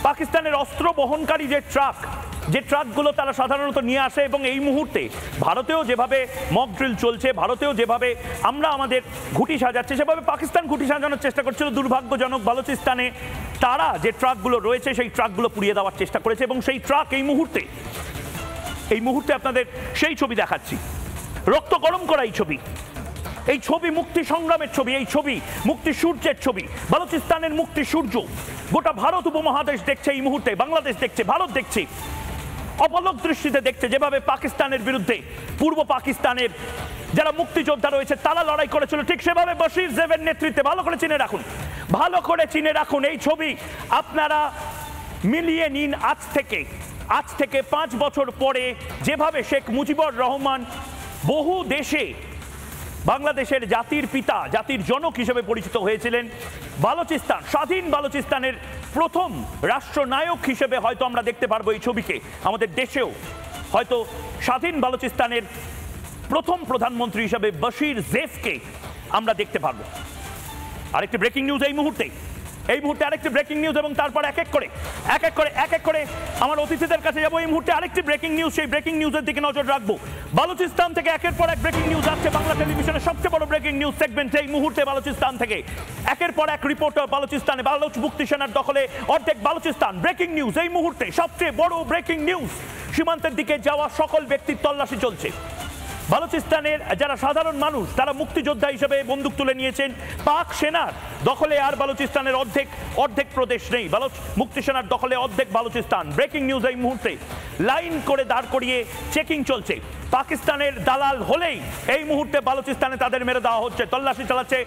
পাকিস্তানের অস্ত্র বহনকারী যে ট্রাকগুলো তারা সাধারণত নিয়ে আসে, এবং এই মুহূর্তে ভারতেও যেভাবে মক ড্রিল চলছে, ভারতেও যেভাবে আমরা আমাদের ঘুঁটি সাজাচ্ছি, সেভাবে পাকিস্তান ঘুঁটি সাজানোর চেষ্টা করছিল। দুর্ভাগ্যজনক, বালুচিস্তানে তারা যে ট্রাকগুলো রয়েছে সেই ট্রাকগুলো পুড়িয়ে দেওয়ার চেষ্টা করেছে। এবং সেই ট্রাক এই মুহূর্তে আপনাদের সেই ছবি দেখাচ্ছি, রক্ত গরম করা এই ছবি মুক্তি সংগ্রামের ছবি, এই ছবি মুক্তি সূর্যের ছবি, বালুচিস্তানের মুক্তি সূর্য। গোটা ভারত উপমহাদেশ দেখছে এই মুহূর্তে, বাংলাদেশ দেখছে, ভারত দেখছে, অপলক দৃষ্টিতে দেখছে যেভাবে পাকিস্তানের বিরুদ্ধে পূর্ব পাকিস্তানের যারা মুক্তিযোদ্ধা রয়েছে তারা লড়াই করেছিল, ঠিক সেভাবে বশির জেবের নেতৃত্বে। ভালো করে চিনে রাখুন এই ছবি। আপনারা মিলিয়ে নিন, আজ থেকে 5 বছর পরে যেভাবে শেখ মুজিবুর রহমান বহু দেশে বাংলাদেশের জাতির পিতা, জাতির জনক হিসেবে পরিচিত হয়েছিলেন, বালুচিস্তান, স্বাধীন বালুচিস্তানের প্রথম রাষ্ট্রনায়ক হিসেবে হয়তো আমরা দেখতে পারবো এই ছবিকে। আমাদের দেশেও হয়তো স্বাধীন বালুচিস্তানের প্রথম প্রধানমন্ত্রী হিসেবে বশির জেবকে আমরা দেখতে পারবো। আরেকটি ব্রেকিং নিউজ এই মুহূর্তে আরেকটি ব্রেকিং নিউজ, এবং তারপর এক এক করে আমার অতিথিদের কাছে যাবো। এই মুহূর্তে আরেকটি ব্রেকিং নিউজ, সেই ব্রেকিং নিউজের দিকে নজর রাখবো। বালুচিস্তান থেকে একের পর এক ব্রেকিং নিউজ আসছে। বাংলা টেলিভিশনের সবচেয়ে বড় ব্রেকিং নিউজ সেগমেন্ট এই মুহূর্তে বালুচিস্তান থেকে একের পর এক রিপোর্টার বালুচিস্তানে, বালোচ মুক্তি সেনার দখলে অর্ধেক বালুচিস্তান। ব্রেকিং নিউজ এই মুহূর্তে, সবচেয়ে বড় ব্রেকিং নিউজ, সীমান্তের দিকে যাওয়া সকল ব্যক্তির তল্লাশি চলছে। বালুচিস্তানের যারা সাধারণ মানুষ তারা মুক্তিযোদ্ধা হিসেবে বন্দুক তুলে নিয়েছেন। পাক সেনার দখলে আর বালুচিস্তানের অর্ধেক প্রদেশ নেই। মুক্তি সেনার দখলে অর্ধেক বালুচিস্তান। ব্রেকিং নিউজ এই মুহূর্তে, লাইন করে দাঁড় করিয়ে চেকিং চলছে। পাকিস্তানের দালাল হলেই এই মুহূর্তে বালুচিস্তানে তাদের মেরে দেওয়া হচ্ছে। তল্লাশি চালাচ্ছে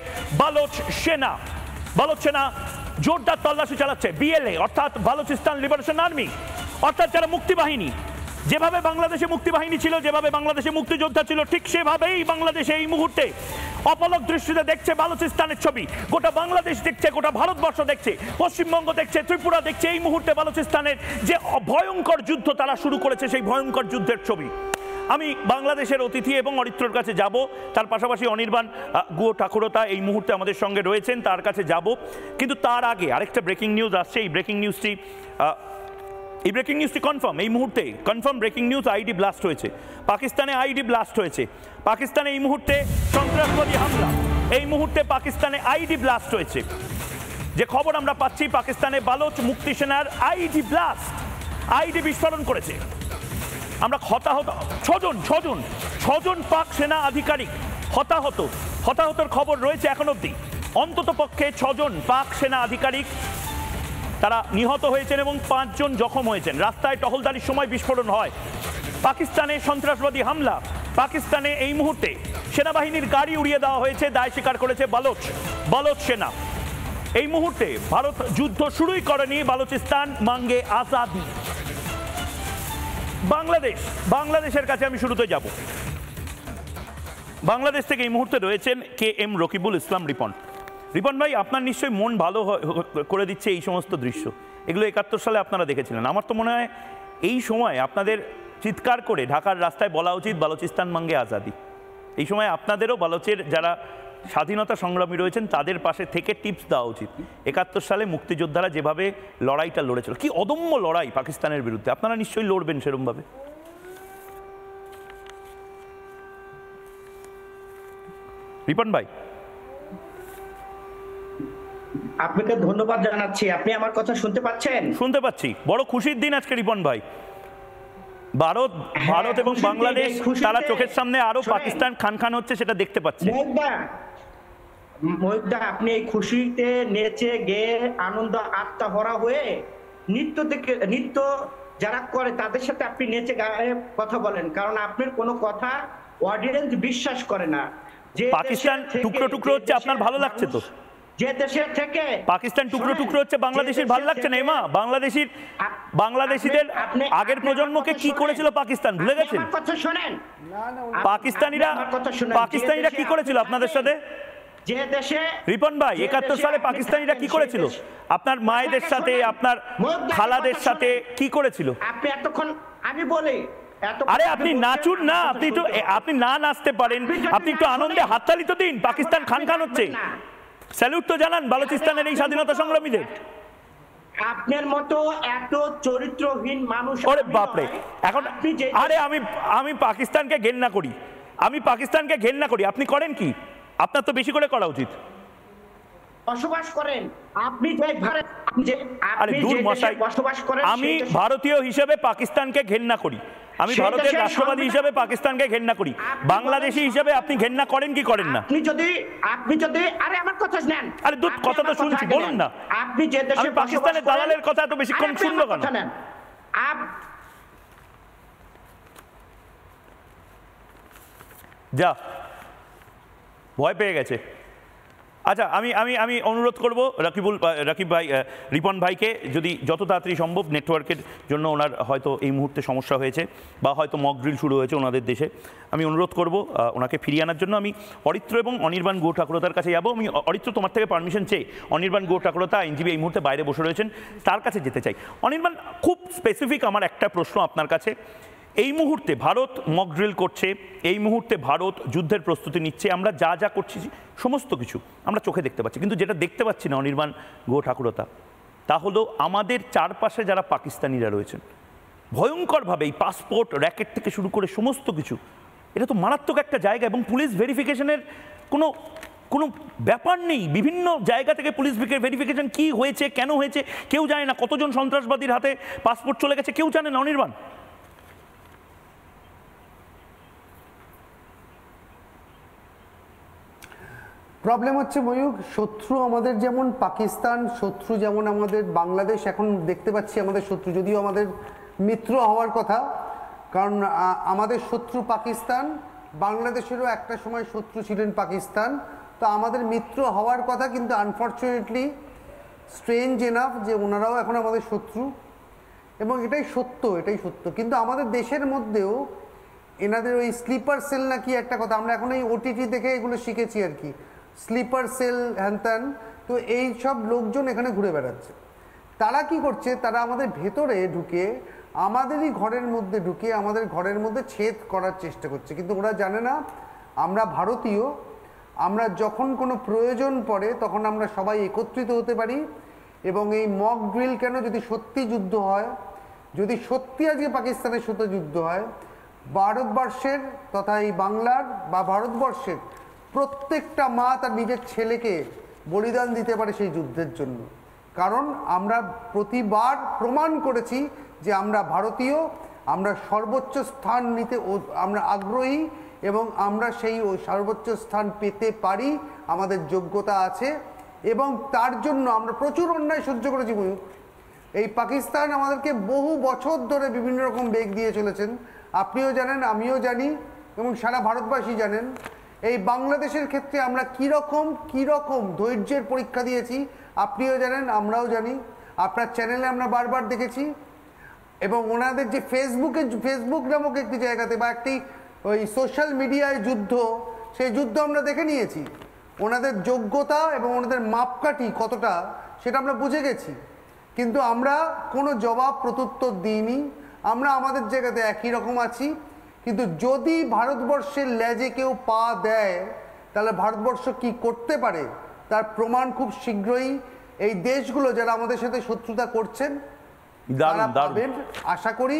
বালুচ সেনা জোরদার তল্লাশি চালাচ্ছে। বিএলএ অর্থাৎ বালুচিস্তান লিবারেশন আর্মি, অর্থাৎ যারা মুক্তিবাহিনী, যেভাবে বাংলাদেশে মুক্তিবাহিনী ছিল, যেভাবে বাংলাদেশে মুক্তিযোদ্ধা ছিল, ঠিক সেভাবেই বাংলাদেশে এই মুহূর্তে অপলক দৃষ্টিতে দেখছে বালুচিস্তানের ছবি। গোটা বাংলাদেশ দেখছে, গোটা ভারতবর্ষ দেখছে, পশ্চিমবঙ্গ দেখছে, ত্রিপুরা দেখছে এই মুহূর্তে বালুচিস্তানের যে ভয়ঙ্কর যুদ্ধ তারা শুরু করেছে, সেই ভয়ঙ্কর যুদ্ধের ছবি। আমি বাংলাদেশের অতিথি এবং অরিত্রর কাছে যাব, তার পাশাপাশি অনির্বাণ গুহ ঠাকুরতা এই মুহূর্তে আমাদের সঙ্গে রয়েছেন, তার কাছে যাব। কিন্তু তার আগে আরেকটা ব্রেকিং নিউজ আসছে। এই ব্রেকিং নিউজটি কনফার্ম, এই মুহূর্তে confirm breaking news. ID blast হয়েছে পাকিস্তানে, আইডি ব্লাস্ট হয়েছে পাকিস্তানে এই মুহূর্তে। সন্ত্রাসবাদী হামলা, এই মুহূর্তে পাকিস্তানে আইডি ব্লাস্ট হয়েছে। যে খবর আমরা পাচ্ছি, পাকিস্তানে বালোচ মুক্তি সেনার আইডি বিস্ফোরণ করেছে। আমরা ছজন পাক সেনা আধিকারিক হতাহতর খবর রয়েছে এখন অবধি। অন্তত পক্ষে 6 জন পাক সেনা আধিকারিক তারা নিহত হয়েছেন এবং 5 জন জখম হয়েছেন। রাস্তায় টহলদারির সময় বিস্ফোরণ হয়। পাকিস্তানে সন্ত্রাসবাদী হামলা, পাকিস্তানে এই মুহূর্তে সেনাবাহিনীর গাড়ি উড়িয়ে দেওয়া হয়েছে, দায় স্বীকার করেছে বালোচ সেনা। এই মুহূর্তে ভারত যুদ্ধ শুরুই করেনি, বালুচিস্তান মাঙ্গে আজাদি। বাংলাদেশের কাছে আমি শুরুতে যাব। বাংলাদেশ থেকে এই মুহূর্তে রয়েছেন KM রকিবুল ইসলাম রিপন ভাই, আপনার নিশ্চয়ই মন ভালো করে দিচ্ছে এই সমস্ত দৃশ্য। এগুলো 71 সালে আপনারা দেখেছিলেন। আমার তো মনে হয় এই সময় আপনাদের চিৎকার করে ঢাকার রাস্তায় বলা উচিত বালুচিস্তান মাঙ্গে আজাদি। এই সময় আপনাদেরও বালুচের যারা স্বাধীনতা সংগ্রামী রয়েছেন তাদের পাশে থেকে টিপস দেওয়া উচিত। 71 সালে মুক্তিযোদ্ধারা যেভাবে লড়াইটা লড়েছিল, কি অদম্য লড়াই পাকিস্তানের বিরুদ্ধে, আপনারা নিশ্চয়ই লড়বেন সেরকমভাবে। রিপন ভাই, আপনাকে ধন্যবাদ জানাচ্ছি। আপনি আমার কথা শুনতে পাচ্ছেন? শুনতে পাচ্ছি। বড় খুশির দিন আজকে রিপন ভাই। ভারত এবং বাংলাদেশ তারা চোখের সামনে আরো পাকিস্তান খান হচ্ছে সেটা দেখতে পাচ্ছে। মহিউদ্দা, আপনি এই খুশিতে নেচে গেয়ে আনন্দ আত্মা ভরা হয়ে নৃত্য যারা করে তাদের সাথে আপনি নেচে গায়ে কথা বলেন, কারণ আপনার কোনো কথা অডিয়েন্স বিশ্বাস করে না। যে পাকিস্তান টুকরো হচ্ছে আপনার ভালো লাগছে তো? যে দেশের থেকে পাকিস্তান টুকরো হচ্ছে বাংলাদেশের ভালো লাগছে না? এমা বাংলাদেশিদের আগের প্রজন্মকে কি করেছিল পাকিস্তান ভুলে গেছেন? কথা শোনেন, পাকিস্তানিরা কি করেছিল আপনাদের সাথে? যে দেশে রিপন ভাই, 71 সালে পাকিস্তানিরা কি করেছিল আপনার মায়েদের সাথে, আপনার খালাদের সাথে কি করেছিল? আপনি এতক্ষণ আমি বলি, আরে আপনি নাচুন না, আপনি না নাচতে পারেন, আপনি একটু আনন্দে হাততালি তো দিন। পাকিস্তান খান হচ্ছে, স্যালুট তো জানান বালুচিস্তানের এই স্বাধীনতা সংগ্রামীদের। আপনার মতো এত চরিত্রহীন মানুষ, ওরে বাপরে, এখন আরে আমি পাকিস্তানকে ঘেন্না করি, আপনি করেন কি? আপনার তো বেশি করে করা উচিত। বসবাস করেন আপনি বসবাস করেন। আমি ভারতীয় হিসেবে পাকিস্তানকে ঘেন্না করি, আমি ভারতের রাষ্ট্রবাদী হিসেবে পাকিস্তানকে ঘেন্না করি। বাংলাদেশি হিসেবে আপনি ঘেন্না করেন কি করেন না? আপনি যদি আরে আমার কথা শুনেন, আরে দুধ কথা তো শুনছি, বলুন না। আপনি যে দেশে পাকিস্তানের দালালের কথা এত বেশিক্ষণ শুনবো কেন? যা ভয় পেয়ে গেছে। আচ্ছা, আমি অনুরোধ করব রিপন ভাইকে, যদি যত তাড়াতাড়ি সম্ভব, নেটওয়ার্কের জন্য ওনার হয়তো এই মুহূর্তে সমস্যা হয়েছে বা হয়তো মক ড্রিল শুরু হয়েছে ওনাদের দেশে, আমি অনুরোধ করব ওনাকে ফিরিয়ে আনার জন্য। আমি অরিত্র এবং অনির্বাণ গুহ ঠাকুরতার কাছে যাবো। আমি অরিত্র, তোমার থেকে পারমিশন চেয়ে অনির্বাণ গুহ ঠাকুরতা আইনজীবী এই মুহূর্তে বাইরে বসে রয়েছেন, তার কাছে যেতে চাই। অনির্বাণ, খুব স্পেসিফিক আমার একটা প্রশ্ন আপনার কাছে। এই মুহূর্তে ভারত মক ড্রিল করছে, এই মুহূর্তে ভারত যুদ্ধের প্রস্তুতি নিচ্ছে, আমরা যা করছি সমস্ত কিছু আমরা চোখে দেখতে পাচ্ছি, কিন্তু যেটা দেখতে পাচ্ছি না অনির্বাণ গুহ ঠাকুরতা, তা হলো আমাদের চারপাশে যারা পাকিস্তানিরা রয়েছেন ভয়ঙ্করভাবে এই পাসপোর্ট র্যাকেট থেকে শুরু করে সমস্ত কিছু, এটা তো মারাত্মক একটা জায়গা এবং পুলিশ ভেরিফিকেশনের কোনো ব্যাপার নেই। বিভিন্ন জায়গা থেকে পুলিশ ভেরিফিকেশন কি হয়েছে, কেন হয়েছে কেউ জানে না। কতজন সন্ত্রাসবাদীর হাতে পাসপোর্ট চলে গেছে কেউ জানে না অনির্বাণ। প্রবলেম হচ্ছে ময়ূক, শত্রু আমাদের যেমন পাকিস্তান, শত্রু যেমন আমাদের বাংলাদেশ, এখন দেখতে পাচ্ছি আমাদের শত্রু, যদিও আমাদের মিত্র হওয়ার কথা, কারণ আমাদের শত্রু পাকিস্তান, বাংলাদেশেরও একটা সময় শত্রু ছিলেন পাকিস্তান, তো আমাদের মিত্র হওয়ার কথা, কিন্তু আনফর্চুনেটলি স্ট্রেঞ্জ এনাফ যে ওনারাও এখন আমাদের শত্রু, এবং এটাই সত্য। কিন্তু আমাদের দেশের মধ্যেও এনাদের ওই স্লিপার সেল নাকি একটা কথা, আমরা এখন এই ওটিটি দেখে এগুলো শিখেছি আর কি, স্লিপার সেল হ্যানত্যান, তো এই সব লোকজন এখানে ঘুরে বেড়াচ্ছে। তারা কি করছে, তারা আমাদের ভেতরে ঢুকে, আমাদেরই ঘরের মধ্যে ঢুকে আমাদের ঘরের মধ্যে ছেদ করার চেষ্টা করছে। কিন্তু ওরা জানে না আমরা ভারতীয়, আমরা যখন কোনো প্রয়োজন পড়ে তখন আমরা সবাই একত্রিত হতে পারি। এবং এই মক ড্রিল কেন, যদি সত্যি যুদ্ধ হয়, যদি সত্যি আজকে পাকিস্তানের সাথে যুদ্ধ হয়, ভারতবর্ষের তথা এই বাংলার বা ভারতবর্ষের প্রত্যেকটা মা তার নিজের ছেলেকে বলিদান দিতে পারে সেই যুদ্ধের জন্য। কারণ আমরা প্রতিবার প্রমাণ করেছি যে আমরা ভারতীয়, আমরা সর্বোচ্চ স্থান নিতে আমরা আগ্রহী, এবং আমরা সেই সর্বোচ্চ স্থান পেতে পারি, আমাদের যোগ্যতা আছে, এবং তার জন্য আমরা প্রচুর অন্যায় সহ্য করেছি। এই পাকিস্তান আমাদেরকে বহু বছর ধরে বিভিন্ন রকম বেগ দিয়ে চলেছেন, আপনিও জানেন, আমিও জানি, এবং সারা ভারতবাসী জানেন। এই বাংলাদেশের ক্ষেত্রে আমরা কীরকম ধৈর্যের পরীক্ষা দিয়েছি আপনিও জানেন, আমরাও জানি, আপনার চ্যানেলে আমরা বারবার দেখেছি। এবং ওনাদের যে ফেসবুক নামক একটি জায়গাতে বা একটি ওই সোশ্যাল মিডিয়ায় যুদ্ধ, সেই যুদ্ধ আমরা দেখে নিয়েছি। ওনাদের যোগ্যতা এবং ওনাদের মাপকাঠি কতটা সেটা আমরা বুঝে গেছি, কিন্তু আমরা কোনো জবাব প্রত্যুত্তর দিইনি, আমরা আমাদের জায়গাতে একই রকম আছি। কিন্তু যদি ভারতবর্ষের লেজে কেউ পা দেয়, তাহলে ভারতবর্ষ কি করতে পারে তার প্রমাণ খুব শীঘ্রই এই দেশগুলো যারা আমাদের সাথে শত্রুতা করছেন তারা পাবেন আশা করি।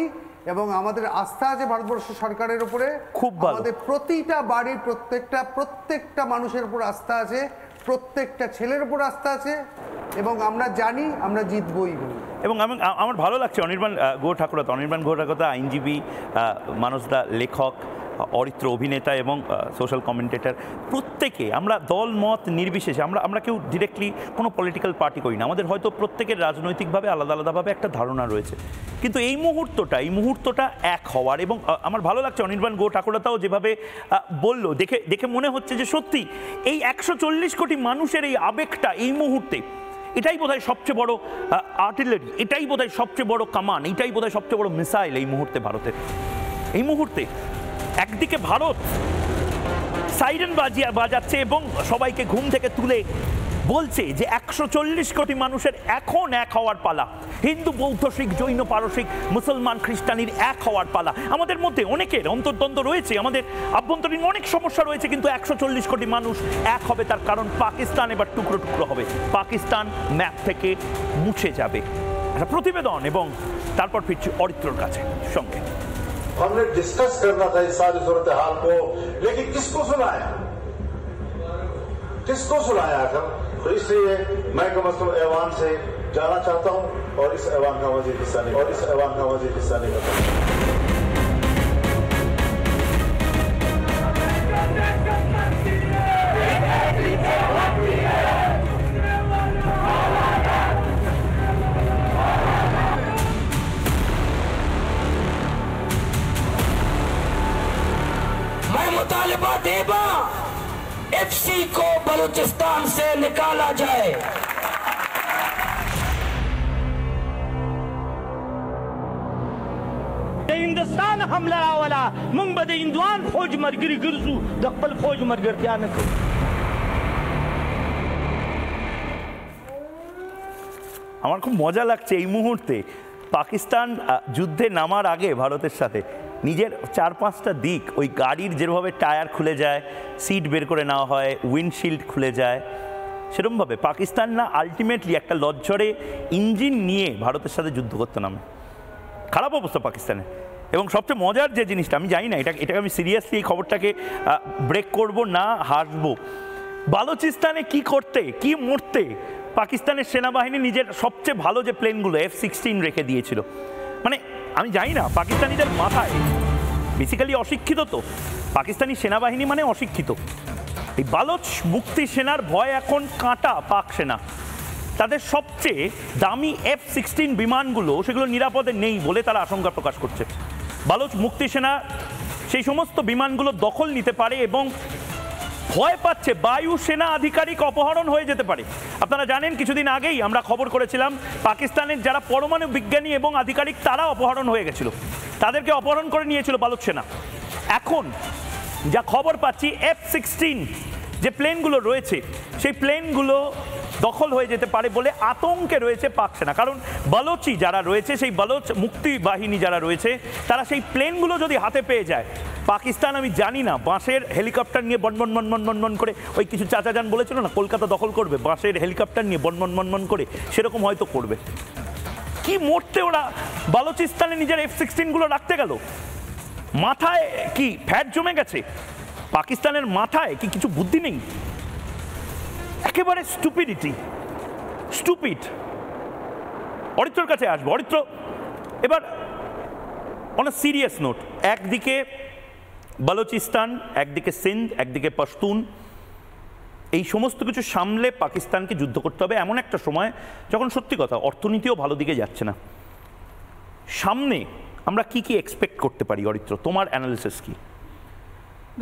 এবং আমাদের আস্থা আছে ভারতবর্ষ সরকারের উপরে, খুব ভালো, আমাদের প্রতিটা বাড়ির প্রত্যেকটা মানুষের উপর আস্থা আছে, প্রত্যেকটা ছেলের উপর আস্থা আছে, এবং আমরা জানি আমরা জিতবই। এবং আমার ভালো লাগছে অনির্বাণ গুহ ঠাকুরতা আইনজীবী, মানসদা লেখক, অরিত্র অভিনেতা এবং সোশ্যাল কমেন্টেটর, প্রত্যেকে আমরা দল মত নির্বিশেষে, আমরা কেউ ডিরেক্টলি কোনো পলিটিক্যাল পার্টি করি না, আমাদের হয়তো প্রত্যেকের রাজনৈতিকভাবে আলাদাভাবে একটা ধারণা রয়েছে, কিন্তু এই মুহূর্তটা এক হওয়ার। এবং আমার ভালো লাগছে অনির্বাণ গুহ ঠাকুরতাও যেভাবে বলল, দেখে মনে হচ্ছে যে সত্যি এই 140 কোটি মানুষের এই আবেগটা এই মুহূর্তে, এটাই বোধহয় সবচেয়ে বড় আর্টিলারি, এটাই বোধহয় সবচেয়ে বড় কামান, এটাই বোধহয় সবচেয়ে বড় মিসাইল এই মুহূর্তে ভারতের। এই মুহূর্তে একদিকে ভারত সাইরেন বাজাচ্ছে এবং সবাইকে ঘুম থেকে তুলে বলছে যে 140 কোটি মানুষের এখন এক হওয়ার পালা, হিন্দু বৌদ্ধ শিখ জৈন পারসিক মুসলমান খ্রিস্টানির এক হওয়ার পালা। আমাদের মধ্যে অনেকের অন্তর্দ্বন্দ্ব রয়েছে, আমাদের আভ্যন্তরীণ অনেক সমস্যা রয়েছে, কিন্তু 140 কোটি মানুষ এক হবে, তার কারণ পাকিস্তান এবার টুকরো টুকরো হবে, পাকিস্তান ম্যাপ থেকে মুছে যাবে। একটা প্রতিবেদন এবং তারপর ফিরছি অরিত্রর কাছে সঙ্গে। हमने डिस्कस करना था इस सारी सूरत हाल को, लेकिन किसको सुनाया आखिर? तो इसलिए मैं कम अज कम ऐवान से जाना चाहता हूं और इस ऐवान का मजीद हिस्सा नहीं करता। मुतालिबा देबा एफसी को बलूचिस्तान से निकाला जाए। हिंदुस्तान हमला वाला मुंबद इंदवान फौज मरगिरी गिरजू दखल फौज मरगिर क्या न আমার খুব মজা লাগছে এই মুহূর্তে পাকিস্তান যুদ্ধে নামার আগে ভারতের সাথে নিজের 4-5টা দিক, ওই গাড়ির যেভাবে টায়ার খুলে যায়, সিট বের করে নেওয়া হয়, উইন্ডশিল্ড খুলে যায়, সেরকমভাবে পাকিস্তান না আলটিমেটলি একটা লজ্জরে ইঞ্জিন নিয়ে ভারতের সাথে যুদ্ধ করতে নামে। খারাপ অবস্থা পাকিস্তানে। এবং সবচেয়ে মজার যে জিনিসটা, আমি জানি না এটাকে আমি সিরিয়াসলি এই খবরটাকে ব্রেক করব না হাসবো, বালুচিস্তানে কি মরতে পাকিস্তানের সেনাবাহিনী নিজের সবচেয়ে ভালো যে প্লেনগুলো F-16 রেখে দিয়েছিল। মানে আমি জানি না পাকিস্তানিদের মাথায় বেসিক্যালি অশিক্ষিত, তো পাকিস্তানি সেনাবাহিনী মানে অশিক্ষিত, এই বালোচ মুক্তি সেনার ভয় এখন কাঁটা পাক সেনা। তাদের সবচেয়ে দামি F-16 বিমানগুলো সেগুলো নিরাপদে নেই বলে তারা আশঙ্কা প্রকাশ করছে। বালোচ মুক্তি সেনা সেই সমস্ত বিমানগুলো দখল নিতে পারে এবং ভয় পাচ্ছে বায়ু সেনা আধিকারিক অপহরণ হয়ে যেতে পারে। আপনারা জানেন কিছুদিন আগেই আমরা খবর করেছিলাম পাকিস্তানের যারা পরমাণু বিজ্ঞানী এবং আধিকারিক তারা অপহরণ হয়ে গেছিল, তাদেরকে অপহরণ করে নিয়েছিল বালোচ সেনা। এখন যা খবর পাচ্ছি F-16 যে প্লেনগুলো রয়েছে সেই প্লেনগুলো দখল হয়ে যেতে পারে বলে আতঙ্কে রয়েছে পাক সেনা। কারণ বালোচি যারা রয়েছে, সেই বালোচ মুক্তি বাহিনী যারা রয়েছে, তারা সেই প্লেনগুলো যদি হাতে পেয়ে যায়, পাকিস্তান আমি জানি না বাঁশের হেলিকপ্টার নিয়ে বনবন মনমন মনমন করে, ওই কিছু চাচা যান বলেছিল না কলকাতা দখল করবে বাঁশের হেলিকপ্টার নিয়ে বনবন মনমন করে, সেরকম হয়তো করবে। কি মরতে ওরা বালোচিস্তানে নিজের F-16গুলো রাখতে গেল? মাথায় কি ফ্যাট জমে গেছে? পাকিস্তানের মাথায় কি কিছু বুদ্ধি নেই? একেবারে স্টুপিড। অরিত্রর কাছে আসবো। অরিত্র, এবার অন আ সিরিয়াস নোট, একদিকে বালোচিস্তান, একদিকে সিন্ধ, একদিকে পশতুন, এই সমস্ত কিছু সামলে পাকিস্তানকে যুদ্ধ করতে হবে এমন একটা সময় যখন সত্যি কথা অর্থনীতিও ভালো দিকে যাচ্ছে না। সামনে আমরা কি এক্সপেক্ট করতে পারি? অরিত্র, তোমার অ্যানালিসিস কি?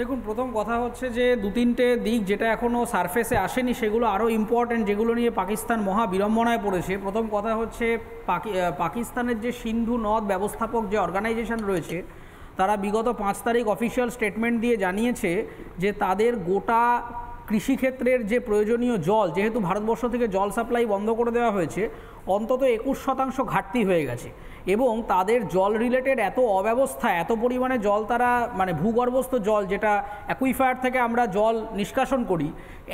দেখুন, প্রথম কথা হচ্ছে যে দু তিনটে দিক যেটা এখনও সারফেসে আসেনি সেগুলো আরও ইম্পর্ট্যান্ট, যেগুলো নিয়ে পাকিস্তান মহা বিড়ম্বনায় পড়েছে। প্রথম কথা হচ্ছে পাকিস্তানের যে সিন্ধু নদ ব্যবস্থাপক যে অর্গানাইজেশন রয়েছে, তারা বিগত 5 তারিখ অফিসিয়াল স্টেটমেন্ট দিয়ে জানিয়েছে যে তাদের গোটা কৃষিক্ষেত্রের যে প্রয়োজনীয় জল, যেহেতু ভারতবর্ষ থেকে জল সাপ্লাই বন্ধ করে দেওয়া হয়েছে, অন্তত 21% ঘাটতি হয়ে গেছে এবং তাদের জল রিলেটেড এত অব্যবস্থা, এত পরিমাণে জল তারা মানে ভূগর্ভস্থ জল যেটা অ্যাকুইফায়ার থেকে আমরা জল নিষ্কাশন করি,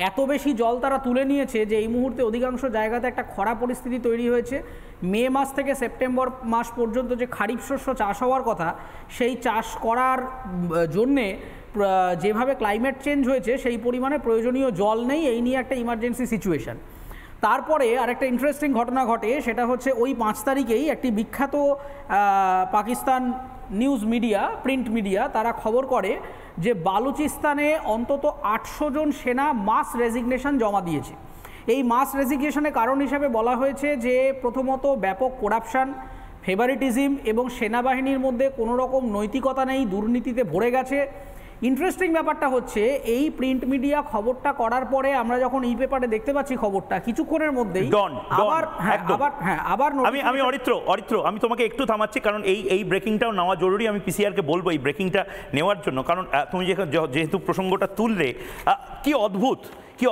এত বেশি জল তারা তুলে নিয়েছে যে এই মুহূর্তে অধিকাংশ জায়গাতে একটা খরা পরিস্থিতি তৈরি হয়েছে। মে মাস থেকে সেপ্টেম্বর মাস পর্যন্ত যে খারিফ শস্য চাষ হওয়ার কথা, সেই চাষ করার জন্যে যেভাবে ক্লাইমেট চেঞ্জ হয়েছে সেই পরিমাণে প্রয়োজনীয় জল নেই। এই নিয়ে একটা ইমার্জেন্সি সিচুয়েশান। তারপরে আরেকটা ইন্টারেস্টিং ঘটনা ঘটে, সেটা হচ্ছে ওই 5 তারিখেই একটি বিখ্যাত Pakistan news media, print media, তারা খবর করে যে বালুচিস্তানে অন্তত 800 জন সেনা মাস রেজিগনেশন জমা দিয়েছে। এই মাস রেজিগনেশনের কারণ হিসাবে বলা হয়েছে যে প্রথমত ব্যাপক করাপশান, ফেভারিটিজম এবং সেনাবাহিনীর মধ্যে কোনো রকম নৈতিকতা নেই, দুর্নীতিতে ভরে গেছে। ইন্টারেস্টিং ব্যাপারটা হচ্ছে এই প্রিন্ট মিডিয়া খবরটা করার পরে আমরা যখন ই পেপারে দেখতে পাচ্ছি খবরটা, কিছুক্ষণের মধ্যেই আবার আমি অরিত্র আমি তোমাকে একটু থামাচ্ছি, কারণ এই ব্রেকিংটাও নেওয়া জরুরি। আমি পিসিআরকে বলবো এই ব্রেকিংটা নেওয়ার জন্য, কারণ তুমি যেহেতু প্রসঙ্গটা তুললে, কি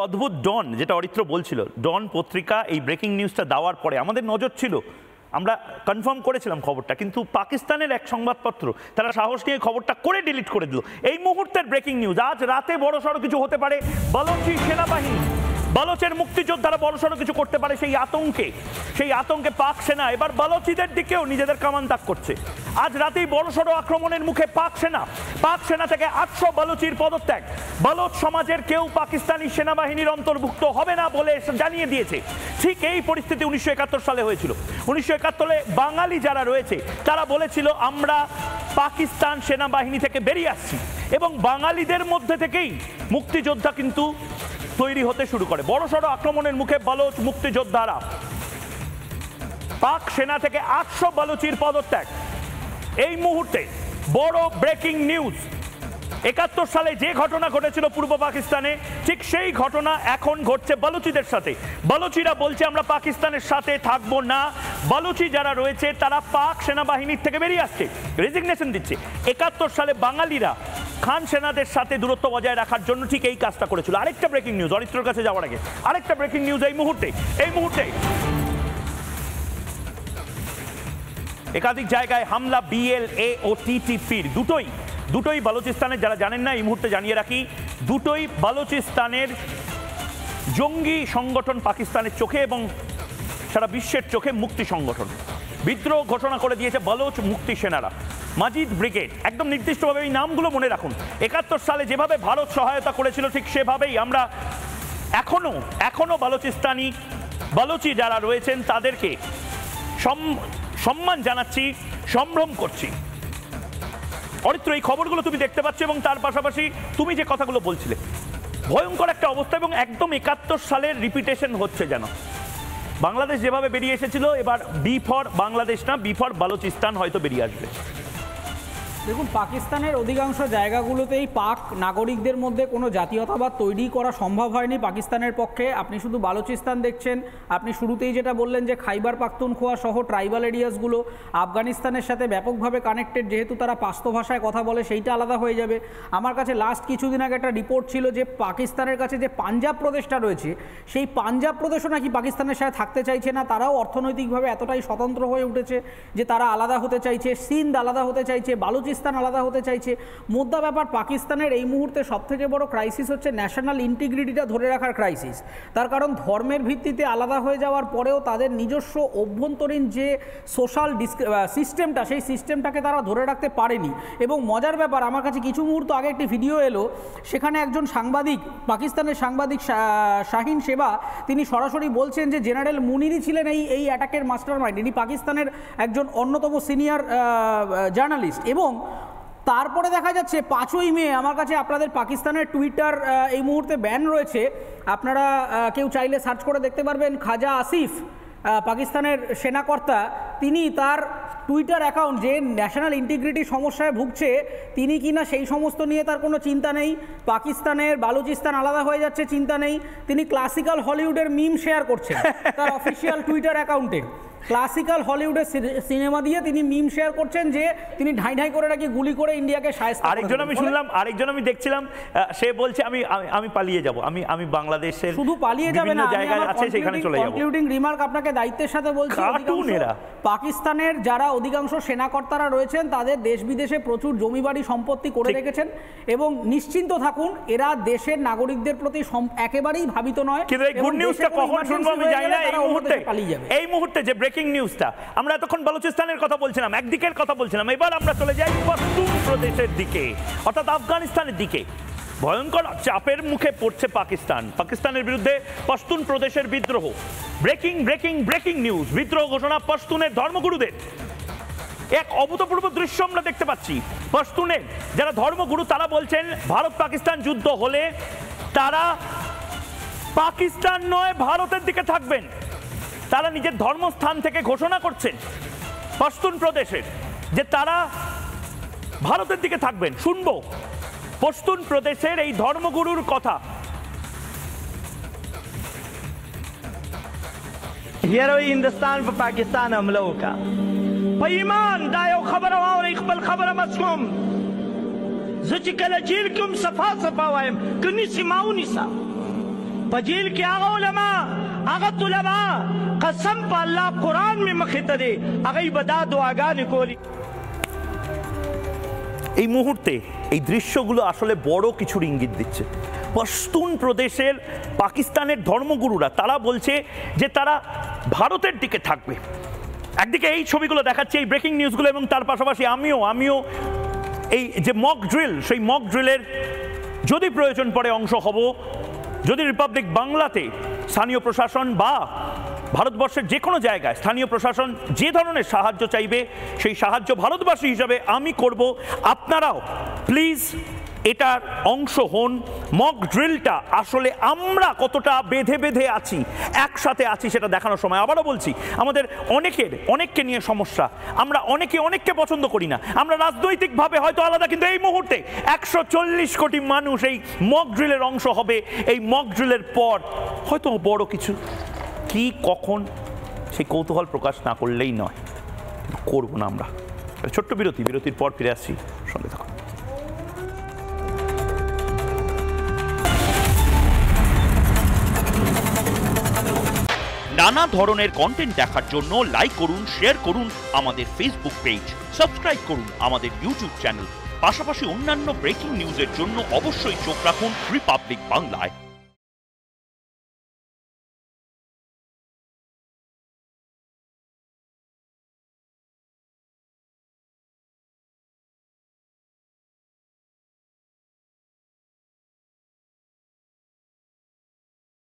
অদ্ভুত ডন, যেটা অরিত্র বলছিল, ডন পত্রিকা এই ব্রেকিং নিউজটা দেওয়ার পরে আমাদের নজর ছিল, আমরা কনফার্ম করেছিলাম খবরটা, কিন্তু পাকিস্তানের এক সংবাদপত্র তারা সাহস নিয়ে খবরটা করে ডিলিট করে দিল। এই মুহূর্তের ব্রেকিং নিউজ, আজ রাতে বড়সড় কিছু হতে পারে, বালোচি সেনাবাহিনী, বালোচের মুক্তিযোদ্ধারা বড়সড় কিছু করতে পারে, সেই আতঙ্কে পাক সেনা এবার বালোচিদের দিকেও নিজেদের কামান তাক করছে। আজ রাতেই বড়সড় আক্রমণের মুখে পাক সেনা থেকে 800 বালোচির পদত্যাগ। বালোচ সমাজের কেউ পাকিস্তানি সেনাবাহিনীর অন্তর্ভুক্ত হবে না বলে জানিয়ে দিয়েছে। ঠিক এই পরিস্থিতি 1971 সালে হয়েছিল। 1971 বাঙালি যারা রয়েছে তারা বলেছিল আমরা পাকিস্তান সেনাবাহিনী থেকে বেরিয়ে আসছি, এবং বাঙালিদের মধ্যে থেকেই মুক্তিযোদ্ধা কিন্তু তৈরি হতে শুরু করে। বড়সড় আক্রমণের মুখে বালোচ মুক্তিযোদ্ধারা, পাক সেনা থেকে 800 বালোচির পদত্যাগ। এই মুহূর্তে বড় ব্রেকিং নিউজ, 71 সালে যে ঘটনা ঘটেছিল পূর্ব পাকিস্তানে, ঠিক সেই ঘটনা এখন ঘটছে বালুচিদের সাথে। বালুচিরা বলছে আমরা পাকিস্তানের সাথে থাকবো না। বালুচি যারা রয়েছে তারা পাক সেনাবাহিনীর থেকে বেরিয়ে আসছে, রেজিগনেশন দিচ্ছে। 71 সালে বাঙালিরা খান সেনাদের সাথে দূরত্ব বজায় রাখার জন্য ঠিক এই কাজটা করেছিল। আরেকটা ব্রেকিং নিউজ, অরিত্রর কাছে যাওয়ার আগে আরেকটা ব্রেকিং নিউজ এই মুহূর্তে একাধিক জায়গায় হামলা BLA ও TTPর, দুটোই বালুচিস্তানের, যারা জানেন না এই মুহূর্তে জানিয়ে রাখি, দুটোই বালুচিস্তানের জঙ্গি সংগঠন পাকিস্তানের চোখে এবং সারা বিশ্বের চোখে মুক্তি সংগঠন। বিদ্রোহ ঘোষণা করে দিয়েছে বালোচ মুক্তি সেনারা। মাজিদ ব্রিগেড, একদম নির্দিষ্টভাবে এই নামগুলো মনে রাখুন। 71 সালে যেভাবে ভারত সহায়তা করেছিল ঠিক সেভাবেই আমরা এখনো বালোচি যারা রয়েছেন তাদেরকে সম্মান জানাচ্ছি, সম্ভ্রম করছি। অরিত্র, এই খবরগুলো তুমি দেখতে পাচ্ছ এবং তার পাশাপাশি তুমি যে কথাগুলো বলছিলে, ভয়ঙ্কর একটা অবস্থা এবং একদম 71 সালের রিপিটেশন হচ্ছে যেন। বাংলাদেশ যেভাবে বেরিয়ে এসেছিল, এবার বি ফর বাংলাদেশ না, বি ফর বালুচিস্তান হয়তো বেরিয়ে আসবে। দেখুন, পাকিস্তানের অধিকাংশ জায়গাগুলোতেই পাক নাগরিকদের মধ্যে কোনো জাতীয়তাবাদ তৈরি করা সম্ভব হয়নি পাকিস্তানের পক্ষে। আপনি শুধু বালুচিস্তান দেখছেন, আপনি শুরুতেই যেটা বললেন যে খাইবার পাখতুনখোয়া সহ ট্রাইবাল এরিয়াসগুলো আফগানিস্তানের সাথে ব্যাপকভাবে কানেক্টেড, যেহেতু তারা পাশতো ভাষায় কথা বলে সেইটা আলাদা হয়ে যাবে। আমার কাছে লাস্ট কিছুদিন আগে একটা রিপোর্ট ছিল যে পাকিস্তানের কাছে যে পাঞ্জাব প্রদেশটা রয়েছে, সেই পাঞ্জাব প্রদেশও নাকি পাকিস্তানের সাথে থাকতে চাইছে না। তারাও অর্থনৈতিকভাবে এতটাই স্বতন্ত্র হয়ে উঠেছে যে তারা আলাদা হতে চাইছে, সিন্ধ আলাদা হতে চাইছে, বালুচিস্তান আলাদা হতে চাইছে। মোদ্দা ব্যাপার, পাকিস্তানের এই মুহূর্তে সবথেকে বড় ক্রাইসিস হচ্ছে ন্যাশনাল ইন্টিগ্রিটিটা ধরে রাখার ক্রাইসিস। তার কারণ ধর্মের ভিত্তিতে আলাদা হয়ে যাওয়ার পরেও তাদের নিজস্ব অভ্যন্তরীণ যে সোশ্যাল সিস্টেমটা, সেই সিস্টেমটাকে তারা ধরে রাখতে পারেনি। এবং মজার ব্যাপার, আমার কাছে কিছু মুহূর্ত আগে একটি ভিডিও এলো, সেখানে একজন সাংবাদিক, পাকিস্তানের সাংবাদিক শাহিন শেবা, তিনি সরাসরি বলছেন যে জেনারেল মুনিরই ছিলেন এই অ্যাটাকের মাস্টার মাইন্ড। ইনি পাকিস্তানের একজন অন্যতম সিনিয়র জার্নালিস্ট। এবং তারপরে দেখা যাচ্ছে 5ই মে, আমার কাছে আপনাদের পাকিস্তানের টুইটার এই মুহূর্তে ব্যান রয়েছে, আপনারা কেউ চাইলে সার্চ করে দেখতে পারবেন। খাজা আসিফ, পাকিস্তানের সেনাকর্তা, তিনি তার টুইটার অ্যাকাউন্ট, যে ন্যাশনাল ইন্টিগ্রিটি সমস্যায় ভুগছে তিনি কিনা সেই সমস্ত নিয়ে তার কোনো চিন্তা নেই, পাকিস্তানের বালুচিস্তান আলাদা হয়ে যাচ্ছে চিন্তা নেই, তিনি ক্লাসিক্যাল হলিউডের মিম শেয়ার করছেন তার অফিসিয়াল টুইটার অ্যাকাউন্টে। ক্লাসিক্যাল হলিউডের সিনেমা দিয়ে তিনি মিম শেয়ার করছেন যে তিনি ঢাই ঢাই করে নাকি গুলি করে ইন্ডিয়াকে শায়েস্তা। আরেকজন আমি শুনলাম, আরেকজন আমি দেখছিলাম, সে বলছে আমি পালিয়ে যাব, আমি বাংলাদেশের শুধু পালিয়ে যাবে না, জায়গা আছে সেখানে চলে যাব। কনক্লুডিং রিমার্ক আপনাকে দায়িত্বের সাথে বলছি, পাকিস্তানের যারা অধিকাংশ সেনাকর্তারা রয়েছেন তাদের দেশ বিদেশে প্রচুর জমি বাড়ি সম্পত্তি করে রেখেছেন এবং নিশ্চিন্ত থাকুন, এরা দেশের নাগরিকদের প্রতি একেবারেই ভাবিত নয়। কিন্তু এই গুড নিউজটা কখন শুনবো আমি জানি না। এই মুহূর্তে যে ব্রেকিং নিউজটা, আমরা এতক্ষণ বালুচিস্তানের কথা বলছিলাম, একদিকের কথা বলছিলাম, এবার আমরা চলে যাই পশতুন প্রদেশের দিকে, অর্থাৎ আফগানিস্তানের দিকে। ভয়ঙ্কর চাপের মুখে পড়ছে পাকিস্তানের বিরুদ্ধে পশতুন প্রদেশের বিদ্রোহ। ব্রেকিং নিউজ, বিদ্রোহ ঘোষণা পশতুনের ধর্মগুরুদের। এক অভূতপূর্ব দৃশ্য আমরা দেখতে পাচ্ছি। পশতুনের যারা ধর্মগুরু তারা বলছেন ভারত পাকিস্তান যুদ্ধ হলে তারা পাকিস্তান নয় ভারতের দিকে থাকবেন। তারা নিজের ধর্মস্থান থেকে ঘোষণা করছেন পশতুন প্রদেশের যে তারা ভারতের দিকে থাকবেন। শুনবো পশতুন প্রদেশের এই ধর্মগুরুর কথা। हिंदुस्तान पर पाकिस्तान हमलों का ईमान दायो खबर और इकबल खबर मसलूम कल जेल क्यों सफा वायम कनी सिमाऊ निसा पजेल के आगा उलमा आगत उलमा कसम पर अल्लाह कुरान में मखितरे अगई बदा दुआगान कोली। এই মুহূর্তে এই দৃশ্যগুলো আসলে বড় কিছুর ইঙ্গিত দিচ্ছে। পশতুন প্রদেশের পাকিস্তানের ধর্মগুরুরা তারা বলছে যে তারা ভারতের দিকে থাকবে। একদিকে এই ছবিগুলো দেখাচ্ছে, এই ব্রেকিং নিউজগুলো, এবং তার পাশাপাশি আমিও এই যে মক ড্রিল, সেই মক ড্রিলের যদি প্রয়োজন পড়ে অংশ হব। যদি রিপাবলিক বাংলাতে স্থানীয় প্রশাসন বা ভারতবর্ষের যে কোনো জায়গায় স্থানীয় প্রশাসন যে ধরনের সাহায্য চাইবে সেই সাহায্য ভারতবাসী হিসাবে আমি করব। আপনারাও প্লিজ এটার অংশ হন। মক ড্রিলটা আসলে আমরা কতটা বেঁধে আছি, একসাথে আছি সেটা দেখানোর সময়। আবারও বলছি, আমাদের অনেককে নিয়ে সমস্যা, আমরা অনেককে পছন্দ করি না, আমরা রাজনৈতিকভাবে হয়তো আলাদা, কিন্তু এই মুহূর্তে 140 কোটি মানুষ এই মক ড্রিলের অংশ হবে। এই মক ড্রিলের পর হয়তো বড় কিছু, কি কখন সেই কৌতূহল প্রকাশ না করলেই নয়, করব না আমরা। ছোট্ট বিরতির পর ফিরে আসছি, সঙ্গে থাকুন। নানা ধরনের কন্টেন্ট দেখার জন্য লাইক করুন, শেয়ার করুন আমাদের ফেসবুক পেজ, সাবস্ক্রাইব করুন আমাদের ইউটিউব চ্যানেল। পাশাপাশি অন্যান্য ব্রেকিং নিউজের জন্য অবশ্যই চোখ রাখুন রিপাবলিক বাংলায়।